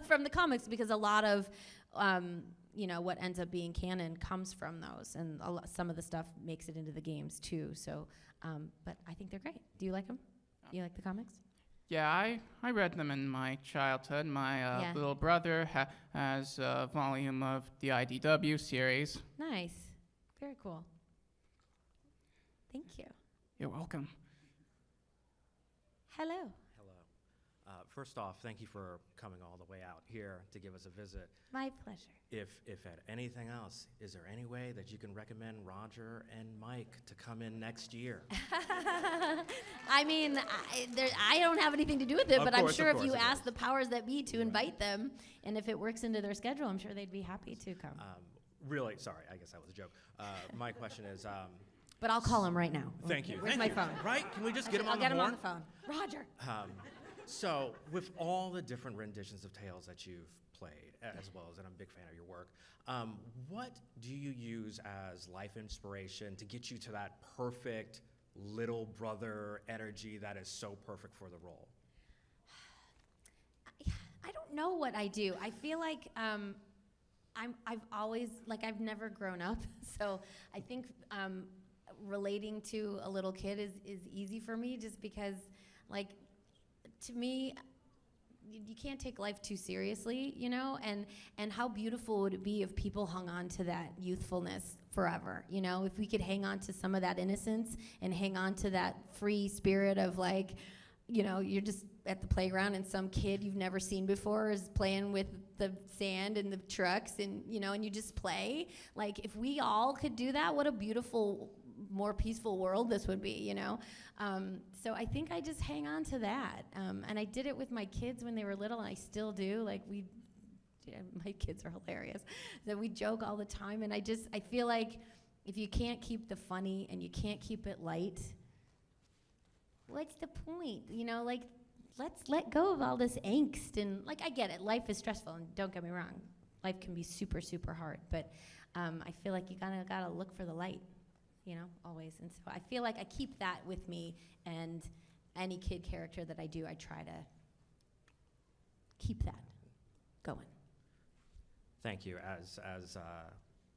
from the comics, because a lot of what ends up being canon comes from those, and some of the stuff makes it into the games too. So, but I think they're great. Do you like them? You like the comics? Yeah, I read them in my childhood. My little brother has a volume of the IDW series. Nice. Very cool. Thank you. You're welcome. Hello. Hello. First off, thank you for coming all the way out here to give us a visit. My pleasure. If at anything else, is there any way that you can recommend Roger and Mike to come in next year? I mean, I don't have anything to do with it, but I'm sure if you ask the powers that be to invite them, and if it works into their schedule, I'm sure they'd be happy to come. Really, sorry, I guess that was a joke. My question is... but I'll call him right now. Thank you. Where's my phone? Right? Can we just get him on the horn? I'll get him horn? on the phone. Roger. So, with all the different renditions of Tales that you've played, as well as, and I'm a big fan of your work, what do you use as life inspiration to get you to that perfect little brother energy that is so perfect for the role? I don't know what I do. I feel like I've always, like, I've never grown up, so I think relating to a little kid is easy for me, just because, like, to me, you can't take life too seriously, and how beautiful would it be if people hung on to that youthfulness forever, if we could hang on to some of that innocence and hang on to that free spirit of, like, you're just at the playground and some kid you've never seen before is playing with the sand and the trucks, and and you just play. Like, if we all could do that, what a beautiful, more peaceful world this would be, So I think I just hang on to that. And I did it with my kids when they were little, and I still do. Like, my kids are hilarious. So we joke all the time, and I feel like if you can't keep the funny and you can't keep it light, what's the point? Like, let's let go of all this angst. And, like, I get it. Life is stressful, and don't get me wrong. Life can be super, super hard. But I feel like you gotta look for the light, always. And so I feel like I keep that with me, and any kid character that I do, I try to keep that going. Thank you. As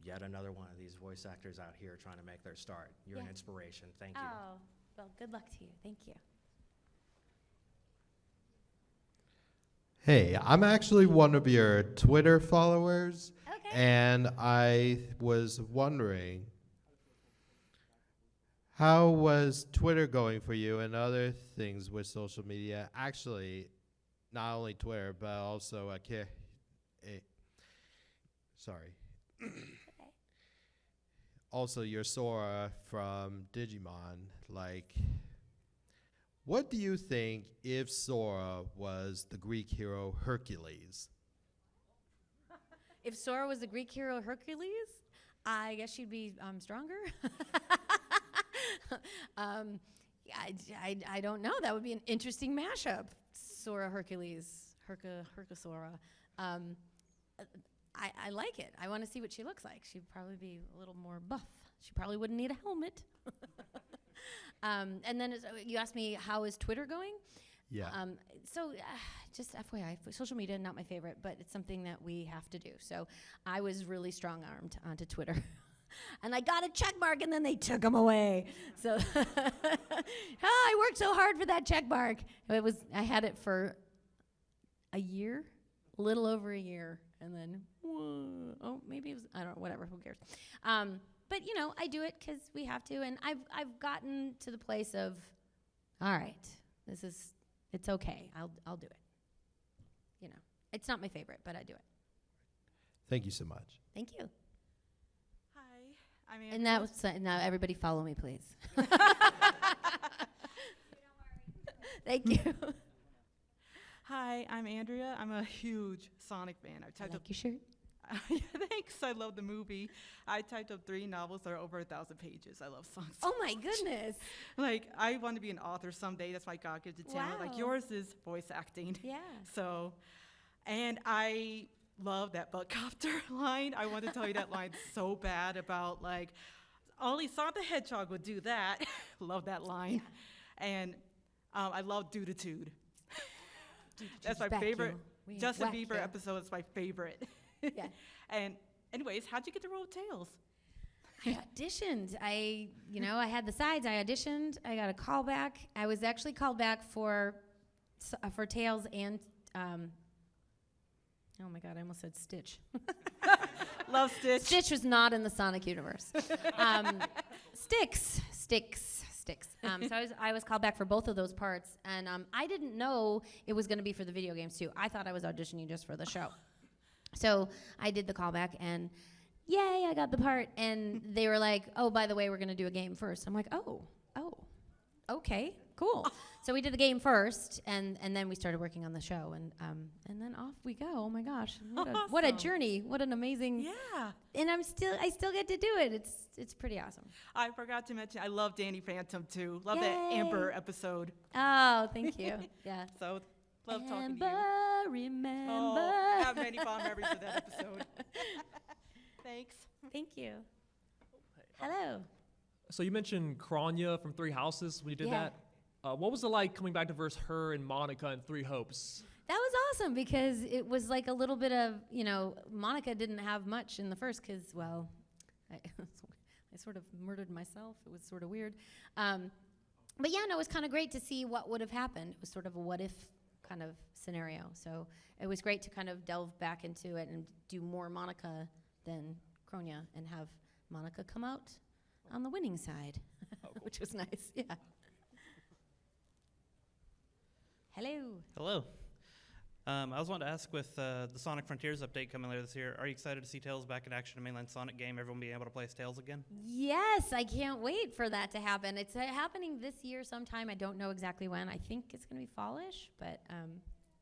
yet another one of these voice actors out here trying to make their start, you're an inspiration. Thank you. Oh, well, good luck to you. Thank you. Hey, I'm actually one of your Twitter followers, and I was wondering, how was Twitter going for you and other things with social media? Actually, not only Twitter, but also also your Sora from Digimon. Like, what do you think if Sora was the Greek hero Hercules? If Sora was the Greek hero Hercules, I guess she'd be stronger. I don't know. That would be an interesting mashup. Sora Hercules, Hercusora. I like it. I want to see what she looks like. She'd probably be a little more buff. She probably wouldn't need a helmet. And then you asked me, how is Twitter going? Yeah. So just FYI, social media, not my favorite, but it's something that we have to do. So I was really strong-armed onto Twitter. And I got a check mark, and then they took them away. So I worked so hard for that check mark. I had it for a year, a little over a year, and then, maybe it was, I don't know, whatever, who cares? But, you know, I do it because we have to, and I've gotten to the place of, all right, it's okay. I'll do it. You know, it's not my favorite, but I do it. Thank you so much. Thank you. Hi, I'm Andrea. And that was, now everybody follow me, please. Thank you. Hi, I'm Andrea. I'm a huge Sonic fan. I like your shirt. Thanks. I love the movie. I typed up 3 novels that are over 1,000 pages. I love songs. Oh my goodness. Like, I want to be an author someday. That's why God gives the talent. Like, yours is voice acting. Yeah. So, and I love that buttcopter line. I want to tell you that line so bad about, like, only Sonic the Hedgehog would do that. Love that line. Yeah. And I love Duditude. That's my favorite. Justin Bieber episode is my favorite. Yeah. And anyways, how'd you get the role of Tails? I auditioned. I had the sides. I auditioned. I got a call back. I was actually called back for Tails and, oh my God, I almost said Stitch. Love Stitch. Stitch was not in the Sonic universe. Sticks. So I was called back for both of those parts, and I didn't know it was going to be for the video games too. I thought I was auditioning just for the show. So I did the callback, and yay, I got the part. And they were like, oh, by the way, we're going to do a game first. I'm like, oh, okay, cool. So we did the game first, and then we started working on the show, and then off we go. Oh my gosh, what a journey! What an amazing. Yeah. And I still get to do it. It's pretty awesome. I forgot to mention, I love Danny Phantom too. Love that Amber episode. Oh, thank you. Yeah. So love talking to you. Amber, remember. Oh, I have many fond memories of that episode. Thanks. Thank you. Hello. So you mentioned Kronya from Three Houses when you did that. What was it like coming back to verse her and Monica in Three Hopes? That was awesome because it was like a little bit of, Monica didn't have much in the first because, well, I sort of murdered myself. It was sort of weird. But yeah, no, it was kind of great to see what would have happened. It was sort of a what if kind of scenario. So it was great to kind of delve back into it and do more Monica than Kronya and have Monica come out on the winning side, which was nice. Yeah. Hello. Hello. I was wanting to ask with the Sonic Frontiers update coming later this year, are you excited to see Tails back in action in a mainline Sonic game, everyone being able to play as Tails again? Yes, I can't wait for that to happen. It's happening this year sometime. I don't know exactly when. I think it's going to be fallish, but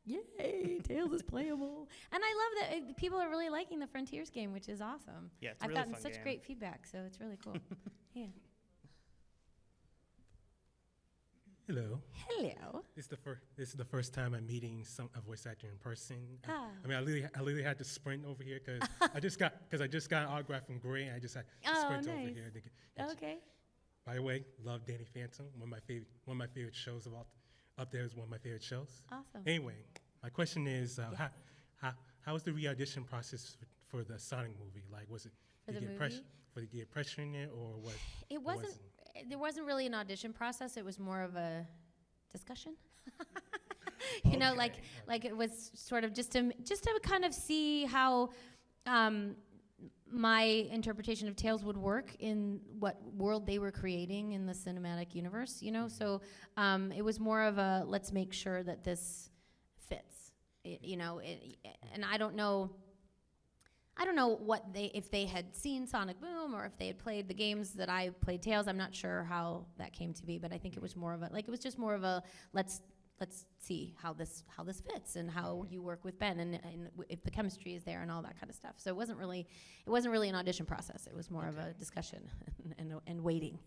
yay, Tails is playable. And I love that people are really liking the Frontiers game, which is awesome. Yeah, it's I've really gotten fun such game. great feedback, so it's really cool. Yeah. Hello. Hello. This is the first time I'm meeting a voice actor in person. Ah. I mean, I literally had to sprint over here because I just got an autograph from Gray, and I just had to sprint over nice. here. Okay. By the way, love Danny Phantom. One of my favorite shows up there is one of my favorite shows. Awesome. Anyway, my question is, how was the re-audition process for the Sonic movie? Like, was it For the did movie? you get pressure in it, or was It wasn't. There wasn't really an audition process. It was more of a discussion. Like it was sort of just to kind of see how my interpretation of Tails would work in what world they were creating in the cinematic universe. So it was more of a let's make sure that this fits. And I don't know if they had seen Sonic Boom or if they had played the games that I played Tails. I'm not sure how that came to be, but I think it was more of a let's see how this fits and how you work with Ben and if the chemistry is there and all that kind of stuff. So it wasn't really an audition process. It was more of a discussion and waiting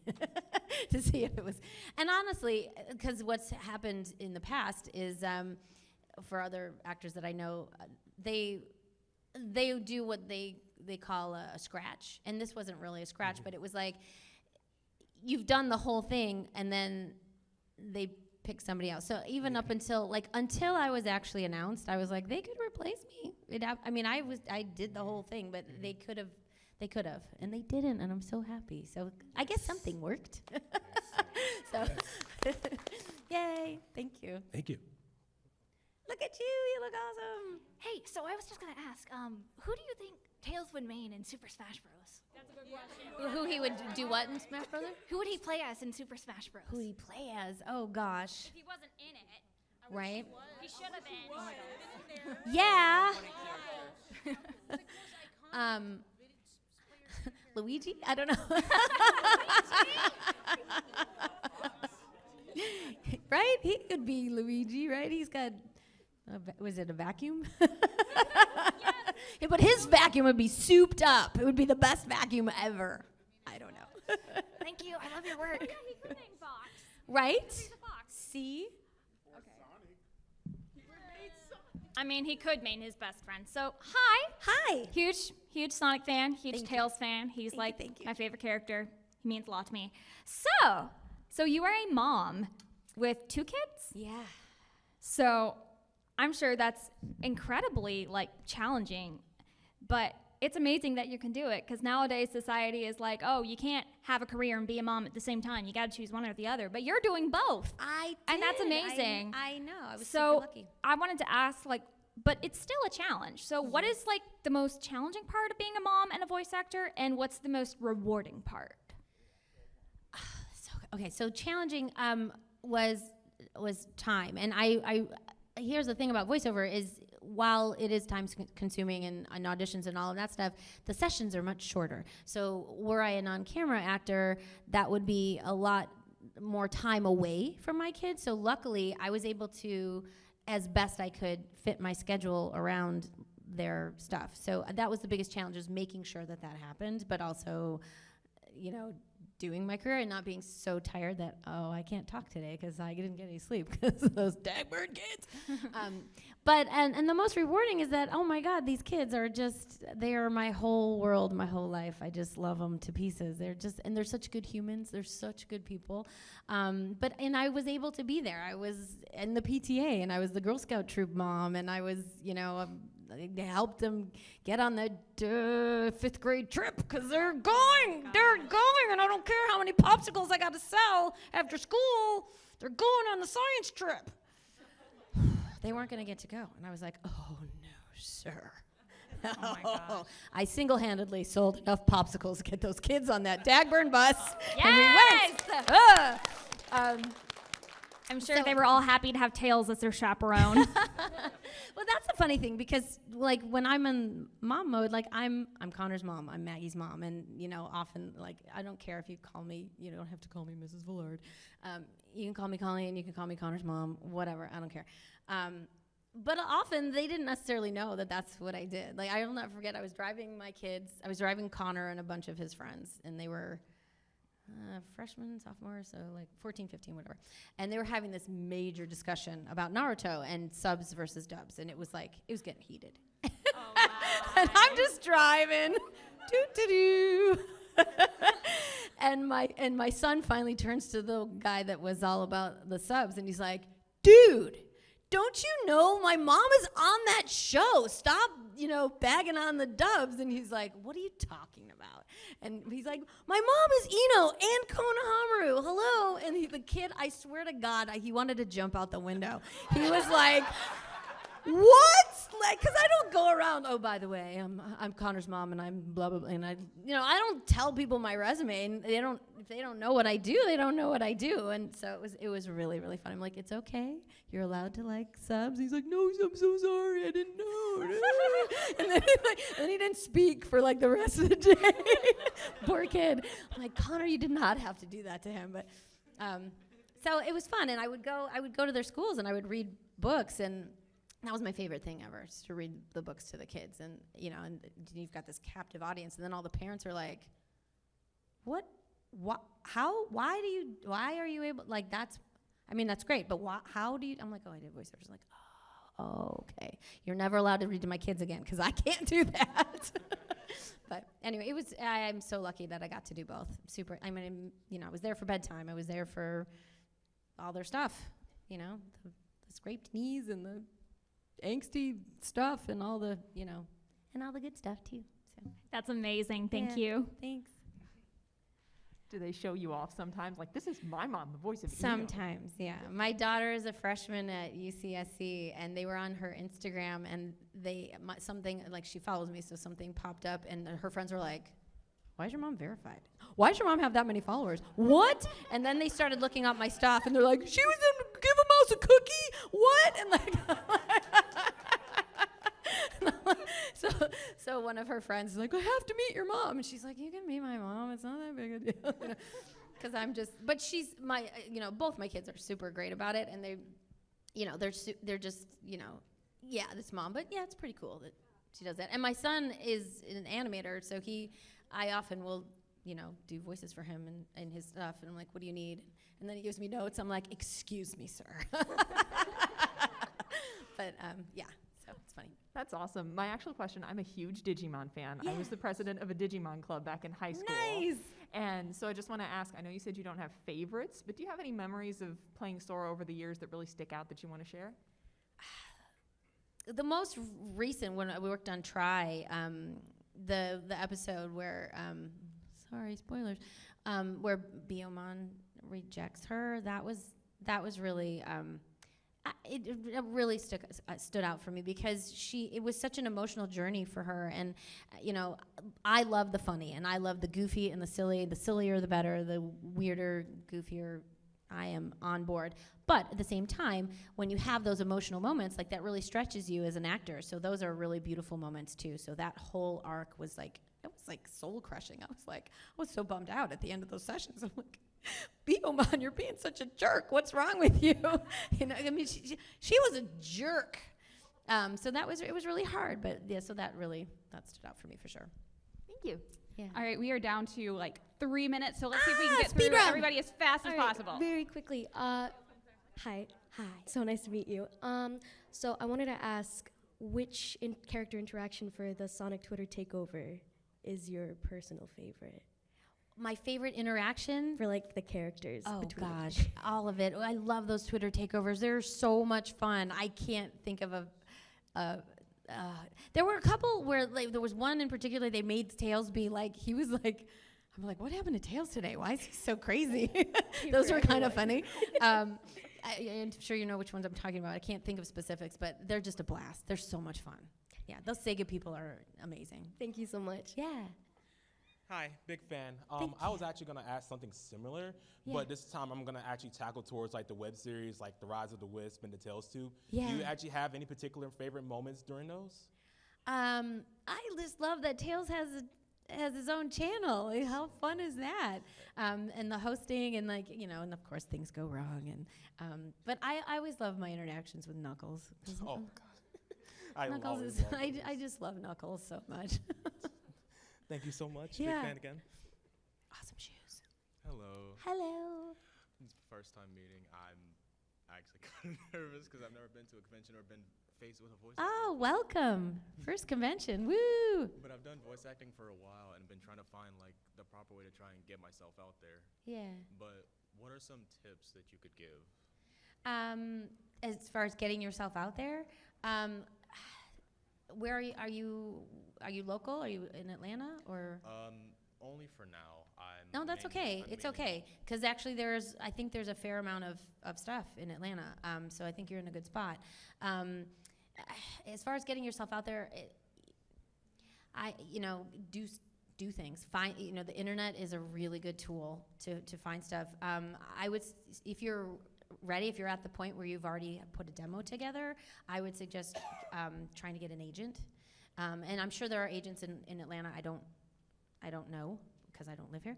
to see if it was. And honestly, because what's happened in the past is for other actors that I know, they do what they call a scratch, and this wasn't really a scratch, but it was like you've done the whole thing, and then they pick somebody else. So even up until I was actually announced, I was like, they could replace me. I did the whole thing, but they could have, and they didn't, and I'm so happy. So I guess something worked. So, yay! Thank you. Thank you. Look at you look awesome. Hey, so I was just gonna ask, who do you think Tails would main in Super Smash Bros? That's a good question. Who he would do what in Smash Brothers? Who would he play as in Super Smash Bros? Who would he play as? Oh gosh. If he wasn't in it, Right? he should have been. Yeah. Luigi? I don't know. Right? He could be Luigi, right? He's got, was it a vacuum? Yeah, but his vacuum would be souped up. It would be the best vacuum ever. I don't know. Thank you. I love your work. Yeah, he could name Fox. Right? See? I mean, he could main his best friend. So, hi. Hi. Huge Sonic fan, huge Tails fan. He's my favorite character. He means a lot to me. So you are a mom with 2 kids? Yeah. So I'm sure that's incredibly challenging, but it's amazing that you can do it, because nowadays society is like, oh, you can't have a career and be a mom at the same time. You got to choose one or the other, but you're doing both. And that's amazing. I know. I was so super lucky. I wanted to ask, but it's still a challenge. So what is the most challenging part of being a mom and a voice actor, and what's the most rewarding part? So challenging was time, and I here's the thing about voiceover is, while it is time consuming and auditions and all of that stuff, the sessions are much shorter. So were I a non-camera actor, that would be a lot more time away from my kids. So luckily, I was able to, as best I could, fit my schedule around their stuff. So that was the biggest challenge, is making sure that happened, but also, doing my career and not being so tired that, I can't talk today because I didn't get any sleep because of those dagbird kids. But the most rewarding is that, oh my God, these kids are they are my whole world, my whole life. I just love them to pieces. They're such good humans. They're such good people. And I was able to be there. I was in the PTA, and I was the Girl Scout troop mom, and I was, I helped them get on the 5th grade trip because they're going, and I don't care how many popsicles I got to sell after school. They're going on the science trip. They weren't going to get to go, and I was like, oh no, sir. Oh my gosh. I single-handedly sold enough popsicles to get those kids on that Dagburn bus, and we went. I'm sure they were all happy to have Tails as their chaperone. Well, that's the funny thing, because when I'm in mom mode, I'm Connor's mom, I'm Maggie's mom, and often I don't care if you call me, you don't have to call me Mrs. Villard. You can call me Colleen, you can call me Connor's mom, whatever, I don't care. But often they didn't necessarily know that that's what I did. I will never forget, I was driving Connor and a bunch of his friends, and they were freshmen, sophomores, so 14, 15, whatever. And they were having this major discussion about Naruto and subs versus dubs, and it was getting heated. And I'm just driving, doo-doo-doo. And my son finally turns to the guy that was all about the subs, and he's like, dude, don't you know my mom is on that show? Stop, bagging on the dubs. And he's like, what are you talking about? And he's like, my mom is Ino and Konohamaru. Hello. And the kid, I swear to God, he wanted to jump out the window. He was like, what? Because I don't go around, oh, by the way, I'm Connor's mom, and I'm blah, blah, blah. And I don't tell people my resume. And if they don't know what I do, they don't know what I do. And so it was really, really fun. I'm like, it's okay. You're allowed to like subs. He's like, no, I'm so sorry. I didn't know. And then he didn't speak for the rest of the day. Poor kid. I'm like, Connor, you did not have to do that to him. But so it was fun. And I would go to their schools, and I would read books, and that was my favorite thing ever, is to read the books to the kids. And and you've got this captive audience, and then all the parents are like, what, how, why are you able, that's great, but how do you, I'm like, oh, I did voiceovers. Like, oh, okay. You're never allowed to read to my kids again, because I can't do that. But anyway, I'm so lucky that I got to do both. I was there for bedtime. I was there for all their stuff. you know, the scraped knees and the angsty stuff and all the, you know, and all the good stuff too. So That's amazing. Thank yeah, you. Thanks. Do they show you off sometimes? Like, this is my mom, the voice of Eno. Sometimes, yeah. My daughter is a freshman at UCSC, and they were on her Instagram, and something, like, she follows me, so something popped up, and her friends were like, why is your mom verified? Why does your mom have that many followers? What? And then they started looking up my stuff, and they're like, she was in Give a Mouse a Cookie? What? And like, so one of her friends is like, I have to meet your mom. And she's like, you can meet my mom. It's not that big a deal. Because I'm just, but she's my, you know, both my kids are super great about it. And they, you know, they're just, you know, yeah, this mom. But yeah, it's pretty cool that she does that. And my son is an animator. So I often will, you know, do voices for him and his stuff. And I'm like, what do you need? And then he gives me notes. I'm like, excuse me, sir. But yeah, so it's funny. That's awesome. My actual question, I'm a huge Digimon fan. I was the president of a Digimon club back in high school. Nice. And so I just want to ask, I know you said you don't have favorites, but do you have any memories of playing Sora over the years that really stick out that you want to share? The most recent, when we worked on Try, the episode where, sorry, spoilers, where Biyomon rejects her, that was really, it really stood out for me because it was such an emotional journey for her. And, you know, I love the funny and I love the goofy and the silly. The sillier, the better. The weirder, goofier, I am on board. But at the same time, when you have those emotional moments, like that really stretches you as an actor. So those are really beautiful moments too. So that whole arc was like, it was like soul crushing. I was so bummed out at the end of those sessions. I'm like, Biyomon, you're being such a jerk. What's wrong with you? You know, I mean, she was a jerk. So it was really hard, but yeah, so that stood out for me for sure. Thank you. Yeah. All right, we are down to like 3 minutes, so let's see if we can get speed through round. everybody as fast as possible. Very quickly. Hi. So nice to meet you. So I wanted to ask, which character interaction for the Sonic Twitter takeover is your personal favorite? My favorite interaction? For like the characters. Oh between the gosh, all of it. I love those Twitter takeovers. They're so much fun. I can't think of there were a couple where like, there was one in particular, they made Tails be like, he was like, I'm like, what happened to Tails today? Why is he so crazy? Those were kind of funny. I'm sure you know which ones I'm talking about. I can't think of specifics, but they're just a blast. They're so much fun. Yeah, those Sega people are amazing. Thank you so much. Yeah. Hi, big fan. I was actually gonna ask something similar, Yeah. but this time I'm gonna actually tackle towards like the web series, like The Rise of the Wisp and the Tales Tube. Yeah. Do you actually have any particular favorite moments during those? I just love that Tails has his own channel. Like, how fun is that? And the hosting and like, you know, and of course things go wrong. And but I always love my interactions with Knuckles. Oh God. I Knuckles always is love I just love Knuckles so much. Thank you so much. Yeah. Big fan again. Awesome shoes. Hello. Hello. It's the first time meeting. I'm actually kind of nervous because I've never been to a convention or been faced with a voice. Oh, welcome. First convention. Woo. But I've done voice acting for a while and been trying to find like the proper way to try and get myself out there. Yeah. But what are some tips that you could give? As far as getting yourself out there, where are you? Are you local? Are you in Atlanta or? Only for now. No, that's okay. It's okay because actually I think there's a fair amount of stuff in Atlanta. So I think you're in a good spot. As far as getting yourself out there, do things. Find, the internet is a really good tool to find stuff. I would, if you're ready, if you're at the point where you've already put a demo together, I would suggest trying to get an agent. And I'm sure there are agents in Atlanta. I don't know because I don't live here,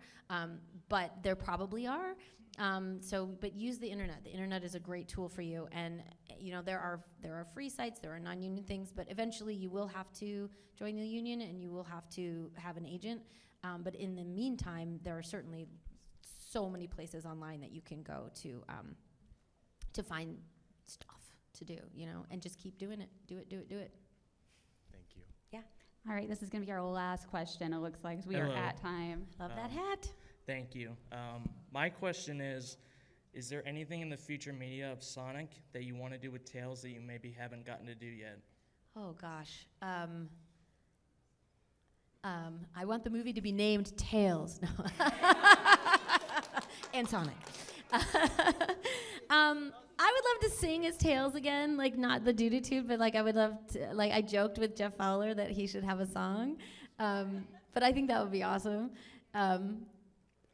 but there probably are. But use the internet. The internet is a great tool for you, and there are free sites, there are non-union things, but eventually you will have to join the union and you will have to have an agent. But in the meantime, there are certainly so many places online that you can go to find stuff to do, and just keep doing it. Do it. Thank you. Yeah. All right, this is going to be our last question, it looks like, 'cause we Hello. are at time. Love that hat. Thank you. My question is Is there anything in the future media of Sonic that you want to do with Tails that you maybe haven't gotten to do yet? Oh gosh. I want the movie to be named Tails. No. And Sonic. I would love to sing as Tails again, like not the doo-doo-toot, but like I would love to, like I joked with Jeff Fowler that he should have a song. But I think that would be awesome.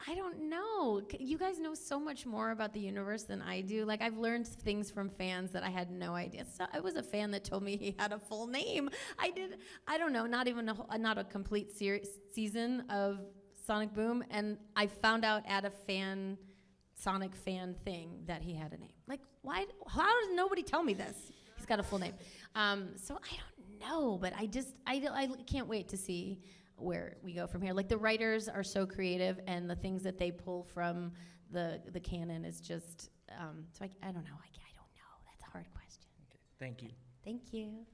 I don't know. You guys know so much more about the universe than I do. Like I've learned things from fans that I had no idea. So I was a fan that told me he had a full name. I don't know, not even not a complete season of Sonic Boom, and I found out at a Sonic fan thing that he had a name. Like why? How does nobody tell me this? He's got a full name. So I don't know, but I can't wait to see where we go from here. Like the writers are so creative, and the things that they pull from the canon is just. So I don't know. I don't know. That's a hard question. Okay. Thank you. Thank you.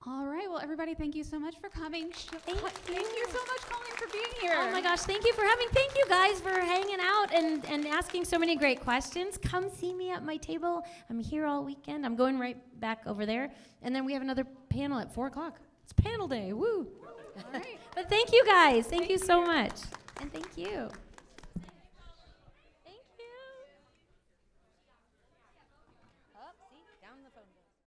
All right. Well, everybody, thank you so much for coming. Thank you so much, Colleen, for being here. Oh my gosh, thank you for having. Thank you guys for hanging out and asking so many great questions. Come see me at my table. I'm here all weekend. I'm going right back over there, and then we have another panel at 4:00. It's panel day. Woo! All right. But thank you guys. Thank you so much, and thank you.